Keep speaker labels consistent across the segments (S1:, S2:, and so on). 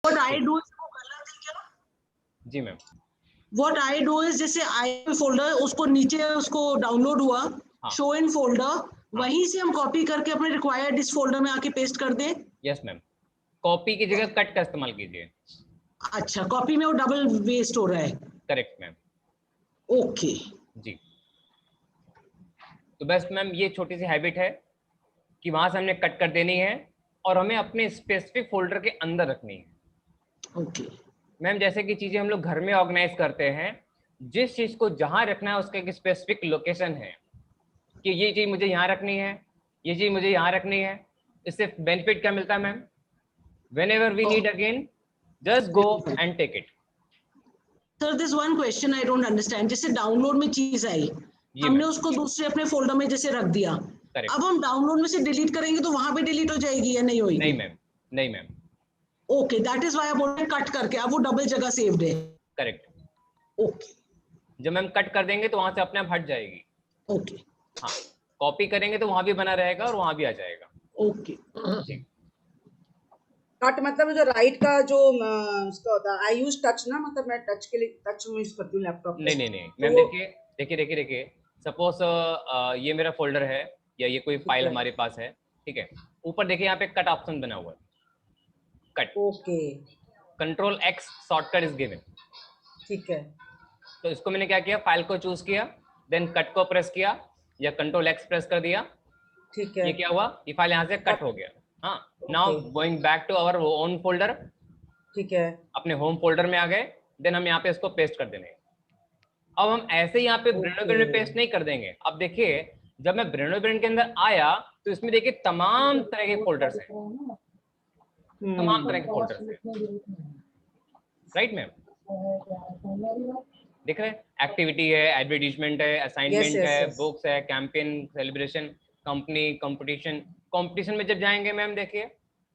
S1: What I do is
S2: जी ma'am,
S1: what I do is जैसे आई folder उसको नीचे उसको डाउनलोड हुआ,
S2: हाँ।
S1: शो इन फोल्डर, वहीं से हम कॉपी करके अपने रिक्वायर्ड इस फोल्डर में आके पेस्ट कर दें।
S2: यस मैम, कॉपी की जगह कट का इस्तेमाल कीजिए।
S1: अच्छा, कॉपी में वो डबल वेस्ट हो रहा है।
S2: Correct ma'am.
S1: ओके
S2: जी, तो बस मैम ये छोटी सी हैबिट है कि वहां से हमने कट कर देनी है और हमें अपने स्पेसिफिक फोल्डर के अंदर रखनी है।
S1: ओके
S2: मैम जैसे कि चीजें हम लोग घर में ऑर्गेनाइज करते हैं, जिस चीज को जहां रखना है उसका एक स्पेसिफिक लोकेशन है कि ये चीज मुझे यहाँ रखनी है, ये चीज मुझे यहाँ रखनी है। इससे बेनिफिट क्या मिलता है ma'am? whenever we need again, just go and take it.
S1: Sir this one question I don't understand, जैसे डाउनलोड में चीज आई,
S2: जी
S1: हमने
S2: मैम,
S1: उसको दूसरे अपने फोल्डर में जैसे रख दिया,
S2: करेक्ट।
S1: अब हम डाउनलोड में से डिलीट करेंगे तो वहां पे डिलीट हो जाएगी या नहीं होगी?
S2: नहीं मैम, नहीं ma'am,
S1: okay, that is why I बोल रहे हैं कट करके, अब वो डबल जगह सेव्ड है।
S2: करेक्ट।
S1: ओके
S2: जब मैम कट कर देंगे तो वहां से अपने आप हट जाएगी।
S1: ओके
S2: हाँ, कॉपी करेंगे तो वहां भी बना रहेगा और वहां भी आ जाएगा।
S1: ओके
S2: जी,
S3: कट मतलब जो राइट का जो उसका होता है, आई यूज टच ना, मतलब मैं टच के लिए टच यूज करती हूँ लैपटॉप पे।
S2: नहीं नहीं नहीं
S3: तो
S2: मैम,
S3: वो
S2: देखिए देखिए देखिए देखिए, सपोज ये मेरा फोल्डर है या ये कोई फाइल
S3: है।
S2: हमारे पास है, ठीक है। ऊपर देखिए यहाँ पे कट ऑप्शन बना हुआ है, cut.
S3: Okay
S2: control x shortcut is given.
S3: ठीक है।
S2: तो इसको मैंने क्या किया, फाइल को चूज किया, देन कट को प्रेस किया या कंट्रोल एक्स प्रेस कर दिया।
S3: ठीक है।
S2: ये क्या हुआ, ये फाइल यहाँ से कट हो गया। हाँ, now
S3: okay
S2: going back to our own folder,
S3: ठीक है।
S2: अपने होम फोल्डर में आ गए। देन हम यहाँ पे इसको पेस्ट कर देंगे। अब हम ऐसे यहाँ पे
S3: ओके
S2: ब्रेनोब्रेन में पेस्ट नहीं कर देंगे। अब देखिए, जब मैं ब्रेनोब्रेन के अंदर आया तो इसमें देखिए तमाम तरह के फोल्डर्स हैं, तमाम तरह के फोल्डर्स हैं, राइट मैम? देख रहे हैं, एक्टिविटी है, एडवर्टीजमेंट है,
S3: यस
S2: असाइनमेंट
S3: यस
S2: है,
S3: यस।
S2: बुक्स है, campaign, celebration, company, competition. Competition में जब जाएंगे मैम देखिए,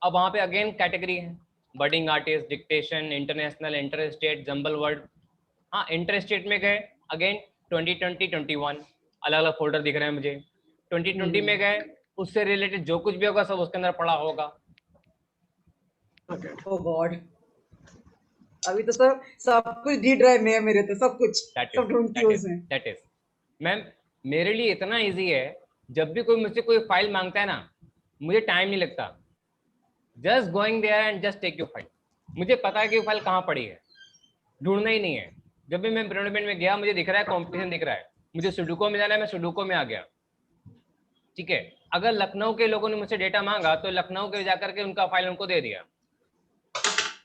S2: अब वहाँ पे अगेन कैटेगरी है, budding artist, dictation, international, inter state, jumble word. हाँ, इंटर स्टेट में गए, अगेन 2020, 21 अलग अलग फोल्डर दिख रहे हैं मुझे। 2020 में गए, उससे रिलेटेड जो कुछ भी होगा सब उसके अंदर पड़ा होगा।
S3: ओ गॉड, अभी तो सब कुछ डी ड्राइव में है मेरे, तो सब कुछ सब ढूंढती हूँ उसमें।
S2: दैट इज मैम, मेरे लिए इतना इजी है, जब भी कोई मुझसे कोई फाइल मांगता है ना, मुझे टाइम नहीं लगता, just going there and just take your file. मुझे पता है कि वो फाइल कहाँ पड़ी है, ढूंढना ही नहीं है। जब भी मैं ब्रेनोब्रेन में गया, मुझे दिख रहा है कॉम्पिटिशन दिख रहा है, मुझे सुडोको में जाना है, मैं सुडोको में आ गया, ठीक है। अगर लखनऊ के लोगों ने मुझसे डेटा मांगा तो लखनऊ के जाकर के उनका फाइल उनको दे दिया।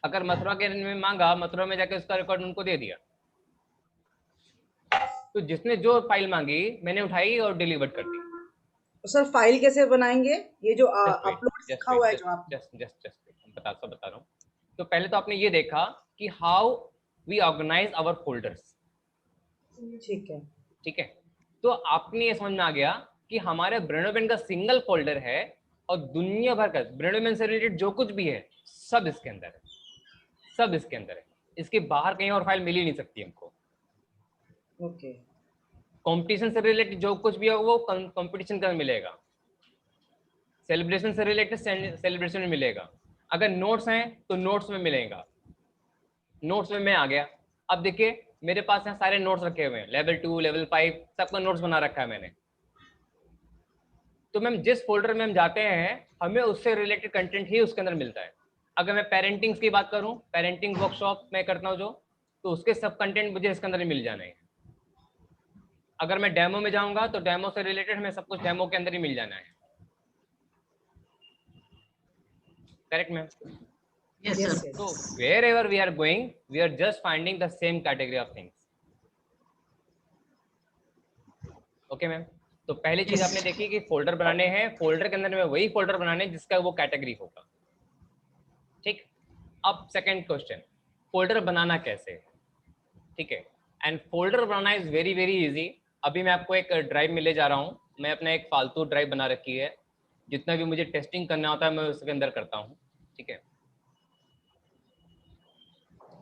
S2: अगर मथुरा के में मांगा, मथुरा में जाकर उसका रिकॉर्ड उनको दे दिया। तो जिसने जो फाइल मांगी मैंने उठाई और डिलीवर कर दी।
S3: तो सर फाइल कैसे बनाएंगे, ये जो अपलोड लिखा हुआ है जो आप?
S2: जस्ट बता रहा हूँ। तो पहले तो आपने ये देखा कि how we organise our folders,
S3: ठीक है।
S2: ठीक है। तो आपने ये समझ में आ गया कि हमारे ब्रेनोब्रेन का सिंगल फोल्डर है और दुनिया भर का ब्रेनोब्रेन से रिलेटेड जो कुछ भी है सब इसके अंदर है, सब इसके अंदर है। इसके बाहर कहीं और फाइल मिल ही नहीं सकती हमको।
S3: ओके।
S2: कंपटीशन से रिलेटेड जो कुछ भी होगा वो कंपटीशन का मिलेगा, सेलिब्रेशन से रिलेटेड सेलिब्रेशन में मिलेगा, अगर नोट्स हैं तो नोट्स में मिलेगा। नोट्स में मैं आ गया, अब देखिए मेरे पास यहाँ सारे नोट्स रखे हुए हैं, लेवल 2, लेवल 5 सबका नोट्स बना रखा है मैंने। तो मैम जिस फोल्डर में हम जाते हैं हमें उससे रिलेटेड कंटेंट ही उसके अंदर मिलता है। अगर मैं पेरेंटिंग की बात करूं, पेरेंटिंग वर्कशॉप मैं करता हूं जो, तो उसके सब कंटेंट मुझे इसके अंदर ही मिल जाना है। अगर मैं डेमो में जाऊंगा तो डेमो से रिलेटेड हमें सब कुछ डेमो के अंदर ही मिल जाना है। Correct ma'am?
S1: Yes
S3: yes
S1: sir.
S2: So
S3: yes.
S2: wherever we are going, we are just finding the same category of things. Okay ma'am? तो पहली चीज आपने देखी कि फोल्डर बनाने हैं, फोल्डर के अंदर में वही फोल्डर बनाने हैं जिसका वो कैटेगरी होगा, ठीक। अब सेकंड क्वेश्चन, फोल्डर बनाना कैसे है, ठीक है। And folder banana is very very easy. अभी मैं आपको एक ड्राइव में ले जा रहा हूँ, मैं अपना एक फालतू ड्राइव बना रखी है, जितना भी मुझे टेस्टिंग करना होता है मैं उसके अंदर करता हूँ, ठीक है।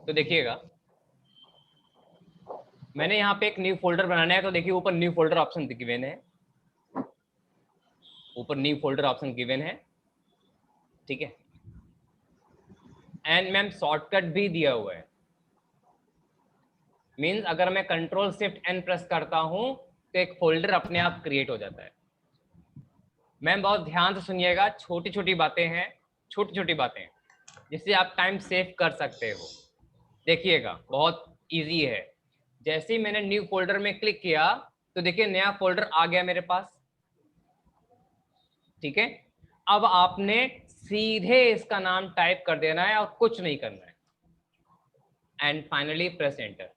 S2: तो देखिएगा मैंने यहाँ पे एक न्यू फोल्डर बनाना है, तो देखिए ऊपर न्यू फोल्डर ऑप्शन गिवन है, ऊपर न्यू फोल्डर ऑप्शन गिवन है, ठीक है। एंड मैम शॉर्टकट भी दिया हुआ है, मीन्स अगर मैं कंट्रोल शिफ्ट एन प्रेस करता हूं तो एक फोल्डर अपने आप क्रिएट हो जाता है। मैम बहुत ध्यान से सुनिएगा, छोटी छोटी बातें हैं, छोटी छोटी बातें जिससे आप टाइम सेव कर सकते हो। देखिएगा बहुत इजी है। जैसे ही मैंने न्यू फोल्डर में क्लिक किया तो देखिए नया फोल्डर आ गया मेरे पास, ठीक है। अब आपने सीधे इसका नाम टाइप कर देना है और कुछ नहीं करना है, and finally press enter.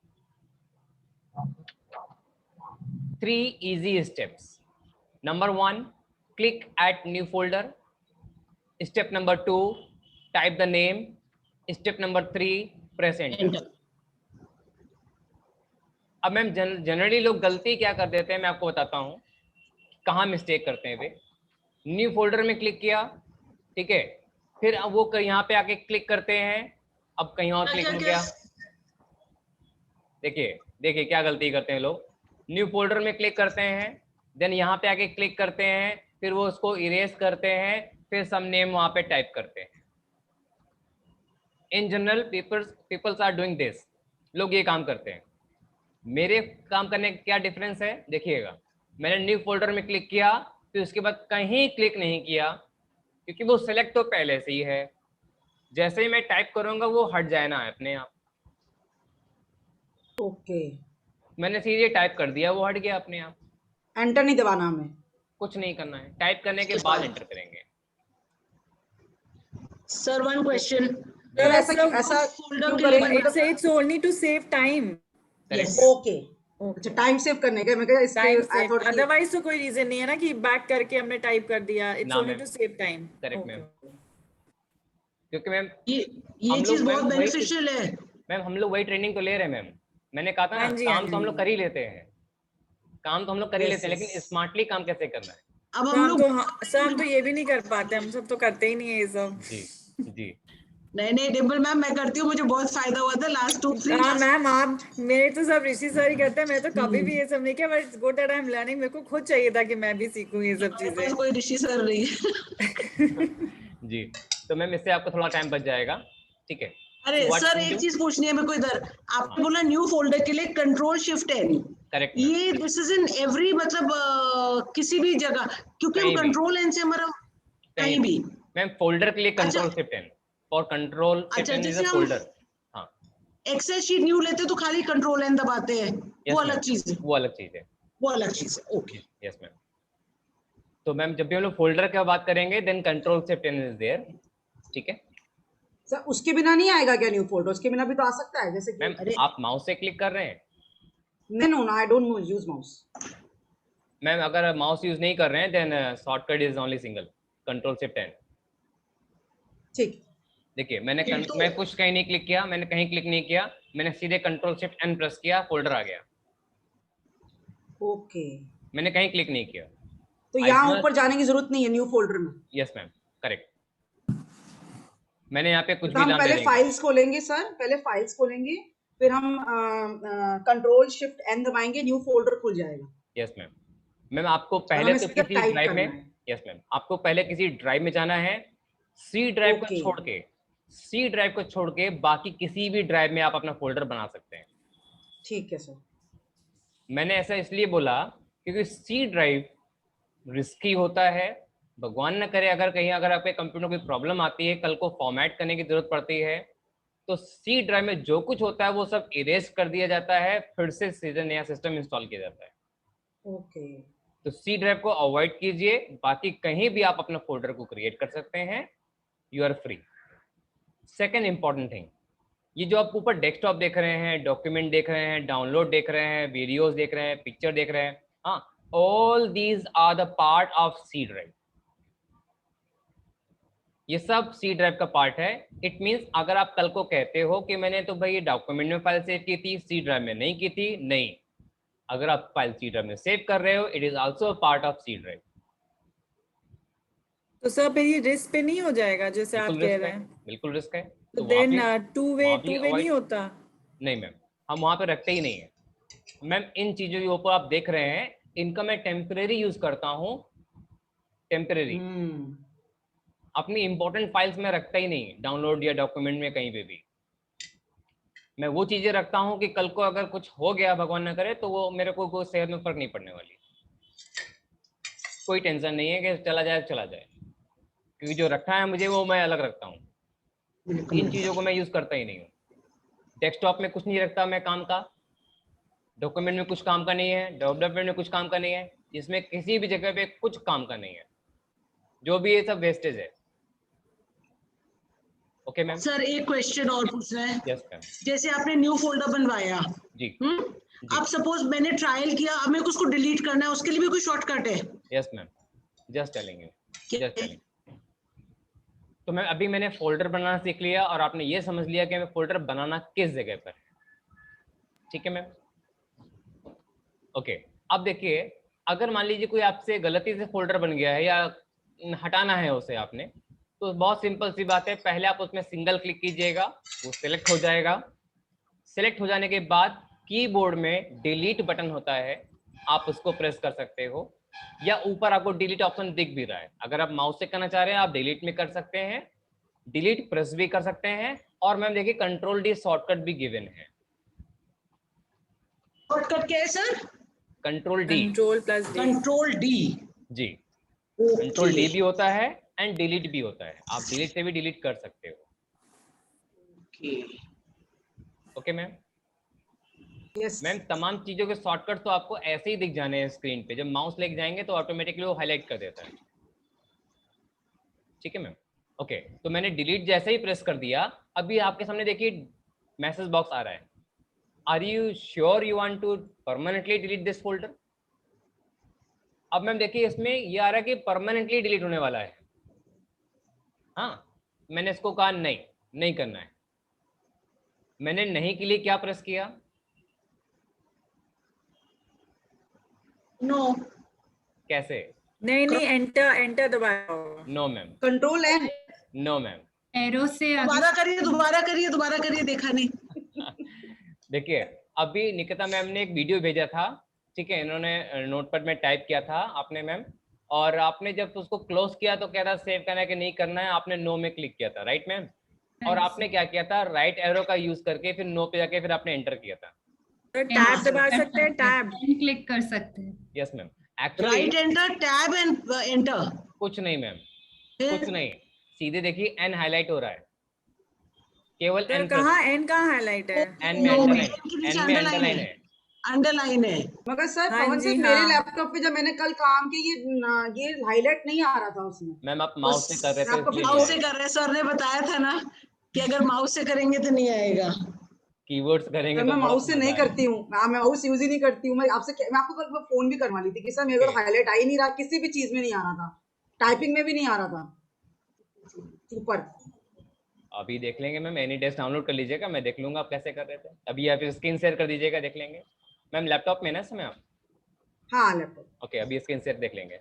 S2: 3 easy steps. Number 1, click at new folder. Step number 2, type the name. Step number 3, press enter. अब मैम जनरली लोग गलती क्या कर देते हैं, मैं आपको बताता हूँ कहाँ मिस्टेक करते हैं वे। न्यू फोल्डर में क्लिक किया, ठीक है, फिर अब वो यहाँ पे आके क्लिक करते हैं, अब कहीं और क्लिक हो गया। देखिए देखिए क्या गलती करते हैं लोग, न्यू फोल्डर में क्लिक करते हैं, देन यहाँ पे आके क्लिक करते हैं, फिर वो उसको इरेज करते हैं, फिर सम नेम वहाँ पे टाइप करते हैं। In general peoples are doing this, लोग ये काम करते हैं। मेरे काम करने का क्या डिफरेंस है देखिएगा, मैंने न्यू फोल्डर में क्लिक किया, फिर उसके बाद कहीं क्लिक नहीं किया, क्योंकि वो सिलेक्ट तो पहले से ही है। जैसे ही मैं टाइप करूंगा वो हट जाना है अपने आप।
S3: ओके,
S2: मैंने सीधे टाइप कर दिया, वो हट गया अपने आप।
S3: एंटर नहीं दबाना हमें,
S2: कुछ नहीं करना है, टाइप करने के बाद एंटर करेंगे।
S1: सर वन क्वेश्चन,
S3: सर ऐसा
S1: फोल्डर
S3: क्यों
S1: के
S3: करेंगे?
S1: लिए
S3: मतलब
S4: It's only to save time.
S1: Yes.
S3: Okay, अच्छा टाइम सेव करने का, मैं कहा इसके
S4: Time
S3: I
S4: save.
S3: thought कि-
S4: Otherwise तो कोई रीजन नहीं है ना कि बैक करके हमने टाइप कर दिया. It's
S2: ना
S4: only
S2: ma'am,
S4: to save time.
S2: Correct ma'am, क्योंकि मैम
S1: ये
S2: हम
S1: चीज
S2: लोग
S1: बहुत
S2: मैम
S1: बेनिफिशियल है।
S2: मैम हम लोग वही ट्रेनिंग तो ले रहे हैं मैम। मैंने कहा था ना,
S4: हाँ जी,
S2: काम
S4: हाँ
S2: तो हम
S4: जी।
S2: लोग कर ही लेते हैं, काम तो हम लोग कर ही
S3: Yes,
S2: लेते हैं,
S3: yes.
S2: लेकिन स्मार्टली काम कैसे करना है।
S1: अब
S4: तो
S1: हम
S4: हम
S1: लोग
S4: तो ये भी नहीं कर पाते, हम सब तो करते ही नहीं है ये सब.
S2: जी जी
S1: नहीं डिम्पल मैम, मैं करती हूँ, मुझे बहुत फायदा हुआ था लास्ट 2-3
S4: हाँ मैम, आप मेरे तो सब ऋषि सर ही करते हैं, मैं तो कभी भी
S1: हम्म।
S4: ये सब नहीं किया, but it's good that I am learning. मेरे को खुद चाहिए था कि मैं भी सीखूं ये सब
S1: मेरे पास
S4: चीजें.
S1: कोई ऋषि सर नहीं है।
S2: जी। तो मैम इससे आपको थोड़ा टाइम बच जाएगा, ठीक है।
S1: अरे
S2: What
S1: सर
S2: we
S1: एक
S2: do?
S1: चीज पूछनी है मेरे को इधर,
S2: हाँ।
S1: आपने बोला न्यू फोल्डर के लिए कंट्रोल शिफ्ट एन,
S2: करेक्ट
S1: ये दिस इज इन एवरी मतलब किसी भी जगह, क्योंकि हम
S2: कहीं भी।
S1: कंट्रोल एन से हमारा कहीं भी।
S2: मैम फोल्डर के लिए
S1: अच्छा।
S2: Control shift N, for control shift
S1: अच्छा,
S2: एन इज
S1: जैसे
S2: अ
S1: हम
S2: फोल्डर। हाँ
S1: एक्सेल शीट न्यू लेते तो खाली कंट्रोल एन दबाते हैं,
S2: Yes,
S1: वो अलग
S2: ma'am.
S1: चीज है,
S2: वो अलग चीज है।
S1: वो अलग चीज है। Okay
S2: yes ma'am. तो मैम जब भी हम लोग फोल्डर की बात करेंगे, then control shift N is there, ठीक है
S3: सर उसके बिना नहीं आएगा क्या न्यू फोल्डर? उसके बिना भी तो आ सकता है, जैसे कि
S2: मैम।
S1: अरे
S2: आप माउस से क्लिक कर रहे हैं
S3: no I don't use mouse.
S2: Ma'am, अगर माउस यूज नहीं कर रहे हैं, then shortcut is only single control shift N.
S3: ठीक,
S2: देखिए
S1: तो-
S2: मैं कुछ कहीं नहीं क्लिक किया, मैंने कहीं क्लिक नहीं किया, मैंने सीधे कंट्रोल शिफ्ट एन प्रेस किया, फोल्डर आ गया।
S3: ओके,
S2: मैंने कहीं क्लिक नहीं किया।
S3: तो यहाँ
S2: just-
S3: ऊपर जाने की जरूरत नहीं है न्यू फोल्डर में।
S2: Yes ma'am, correct. मैंने यहाँ पे कुछ
S3: तो
S2: भी
S3: हम
S2: नाम दे
S3: पहले
S2: देंगे।
S3: फाइल्स खोलेंगे सर, पहले फाइल्स खोलेंगे, फिर हम कंट्रोल शिफ्ट एन दबाएंगे, न्यू फोल्डर खुल जाएगा।
S2: Yes ma'am. मैम आपको
S3: और
S2: पहले
S3: हमें
S2: तो
S3: सिर्फ
S2: किसी
S3: टाइप
S2: ड्राइव
S3: करना
S2: में,
S3: है।
S2: यस मैम, आपको पहले किसी ड्राइव में जाना है, सी ड्राइव को
S3: Okay.
S2: छोड़ के, सी ड्राइव को छोड़ के बाकी किसी भी ड्राइव में आप अपना फोल्डर बना सकते हैं।
S3: ठीक है सर।
S2: मैंने ऐसा इसलिए बोला क्योंकि सी ड्राइव रिस्की होता है। भगवान न करे अगर कहीं अगर आपके कंप्यूटर में कोई प्रॉब्लम आती है, कल को फॉर्मेट करने की जरूरत पड़ती है, तो सी ड्राइव में जो कुछ होता है वो सब इरेज कर दिया जाता है, फिर से सीधे नया सिस्टम इंस्टॉल किया जाता है।
S3: ओके,
S2: तो सी ड्राइव को अवॉइड कीजिए, बाकी कहीं भी आप अपना फोल्डर को क्रिएट कर सकते हैं, you are free. Second important thing, ये जो आप ऊपर डेस्कटॉप देख रहे हैं, डॉक्यूमेंट देख रहे हैं, डाउनलोड देख रहे हैं, वीडियोस देख रहे हैं, पिक्चर देख रहे हैं, हाँ, all these are the part of C drive. ये सब सी ड्राइव का पार्ट है। इट मींस अगर आप कल को कहते हो कि मैंने तो भाई डॉक्यूमेंट में फाइल सेव की थी, सी ड्राइव में नहीं की थी, नहीं, अगर आप फाइल सी ड्राइव में सेव कर रहे हो, it is also part of C drive.
S4: तो सर फिर ये रिस्क पे नहीं हो जाएगा जैसे आप कह रहे हैं?
S2: बिल्कुल रिस्क है।
S4: तो
S2: वहाँ
S4: देन
S2: भी-
S4: टू
S2: वहाँ भी
S4: वे
S2: avoid-
S4: नहीं होता?
S2: नहीं मैम, हम वहां पे रखते ही नहीं है मैम। इन चीजों के ऊपर आप देख रहे हैं, इनका मैं टेम्परेरी यूज करता हूँ, टेम्परेरी। अपनी इंपॉर्टेंट फाइल्स में रखता ही नहीं, डाउनलोड या डॉक्यूमेंट में कहीं पे भी। मैं वो चीजें रखता हूँ कि कल को अगर कुछ हो गया भगवान न करे तो वो मेरे को कोई सेहत में फर्क नहीं पड़ने वाली, कोई टेंशन नहीं है कि चला जाए चला जाए, क्योंकि जो रखा है मुझे वो मैं अलग रखता हूँ। इन चीजों को मैं यूज करता ही नहीं हूँ। डेस्कटॉप में कुछ नहीं रखता मैं काम का, डॉक्यूमेंट में कुछ काम का नहीं है, डेवलपमेंट में कुछ काम का नहीं है, इसमें किसी भी जगह पे कुछ काम का नहीं है, जो भी ये सब वेस्टेज है। Okay ma'am.
S1: सर एक क्वेश्चन और पूछना है।
S2: Yes ma'am.
S1: जैसे आपने न्यू फोल्डर बनवाया,
S2: जी
S1: अब सपोज मैंने ट्रायल किया, अब मेरे को उसको डिलीट करना है, उसके लिए भी कोई शॉर्टकट है?
S2: Yes ma'am, just telling you,
S1: क्या
S2: जस्ट
S1: है?
S2: टेलिंग। तो मैम अभी मैंने फोल्डर बनाना सीख लिया और आपने ये समझ लिया कि मैं फोल्डर बनाना किस जगह पर है, ठीक है मैम। ओके, अब देखिए अगर मान लीजिए कोई आपसे गलती से फोल्डर बन गया है या हटाना है उसे आपने, तो बहुत सिंपल सी बात है, पहले आप उसमें सिंगल क्लिक कीजिएगा, वो सिलेक्ट हो जाएगा। सिलेक्ट हो जाने के बाद कीबोर्ड में डिलीट बटन होता है, आप उसको प्रेस कर सकते हो, या ऊपर आपको डिलीट ऑप्शन दिख भी रहा है। अगर आप माउस से करना चाह रहे हैं आप डिलीट में कर सकते हैं, डिलीट प्रेस भी कर सकते हैं, और मैम देखिए कंट्रोल डी शॉर्टकट भी गिवन है।
S1: शॉर्टकट क्या है sir?
S2: Control D.
S4: Control plus D.
S1: Control D.
S2: जी, कंट्रोल डी भी होता है एंड डिलीट भी होता है, आप डिलीट से भी डिलीट कर सकते हो। Okay ma'am.
S3: यस
S2: मैम तमाम चीजों के शॉर्टकट तो आपको ऐसे ही दिख जाने हैं स्क्रीन पे, जब माउस लेके जाएंगे तो ऑटोमेटिकली वो हाईलाइट कर देता है, ठीक है मैम। ओके, तो मैंने डिलीट जैसे ही प्रेस कर दिया, अभी आपके सामने देखिए मैसेज बॉक्स आ रहा है, are you sure you want to permanently delete this folder. अब मैम देखिए इसमें ये आ रहा है कि परमानेंटली डिलीट होने वाला है। हाँ, मैंने इसको कहा नहीं, नहीं करना है। मैंने नहीं के लिए क्या प्रेस किया?
S1: नो।
S2: कैसे?
S4: नहीं नहीं, एंटर एंटर दबाओ।
S2: No ma'am,
S3: control and
S2: no ma'am.
S5: Arrow से
S1: दोबारा करिए, दोबारा करिए, दोबारा करिए, देखा नहीं।
S2: देखिए अभी निकिता मैम ने एक वीडियो भेजा था, ठीक है, इन्होंने नोटपैड में टाइप किया था आपने मैम, और आपने जब उसको क्लोज किया तो कह रहा सेव करना है कि नहीं करना है, आपने नो में क्लिक किया था, राइट मैम। और आपने क्या किया था, राइट एरो का यूज करके फिर नो पे जाके फिर आपने एंटर किया था।
S4: टैब दबा सकते हैं, टैब
S5: क्लिक कर सकते हैं।
S2: Yes ma'am, actually
S1: right enter, tab and enter.
S2: कुछ नहीं मैम, कुछ नहीं, सीधे देखिए एन हाईलाइट हो रहा है, केवल
S4: सर
S2: एन।
S4: कहाँ एन कहाँ हाईलाइट है?
S2: एन में अंडरलाइन, एन में अंडरलाइन है,
S1: अंडरलाइन है।
S3: मगर सर
S4: हाँ
S3: पवन
S4: जी,
S3: सर
S4: हाँ।
S3: मेरे लैपटॉप पे जब मैंने कल काम किया ये हाईलाइट नहीं आ रहा था उसमें।
S2: मैम आप माउस से कर रहे थे
S3: आपको
S2: इसलिए
S1: माउस से
S2: नहीं
S1: कर रहे, सर ने बताया था ना कि अगर माउस से करेंगे तो नहीं आएगा।
S2: कीवर्ड्स करेंगे
S3: सर
S2: तो
S3: मैं
S2: बड़ा
S3: माउस से
S2: मजा
S3: नहीं
S2: आएगा।
S3: करती हूँ, मैं माउस यूज ही नहीं करती हूँ। मैं आपको कल फोन भी करवा ली थी कि सर मेरे को हाईलाइट आ ही नहीं रहा, किसी भी चीज में नहीं आ रहा था, टाइपिंग में भी नहीं आ रहा था ऊपर।
S2: अभी देख लेंगे मैम, एनी डेस्क डाउनलोड कर लीजिएगा, मैं देख लूंगा आप कैसे कर रहे थे। अभी आप स्क्रीन शेयर कर दीजिएगा, देख लेंगे मैम। लैपटॉप में ना समय आप?
S3: हाँ लैपटॉप।
S2: ओके, अभी स्क्रीन शेयर देख लेंगे।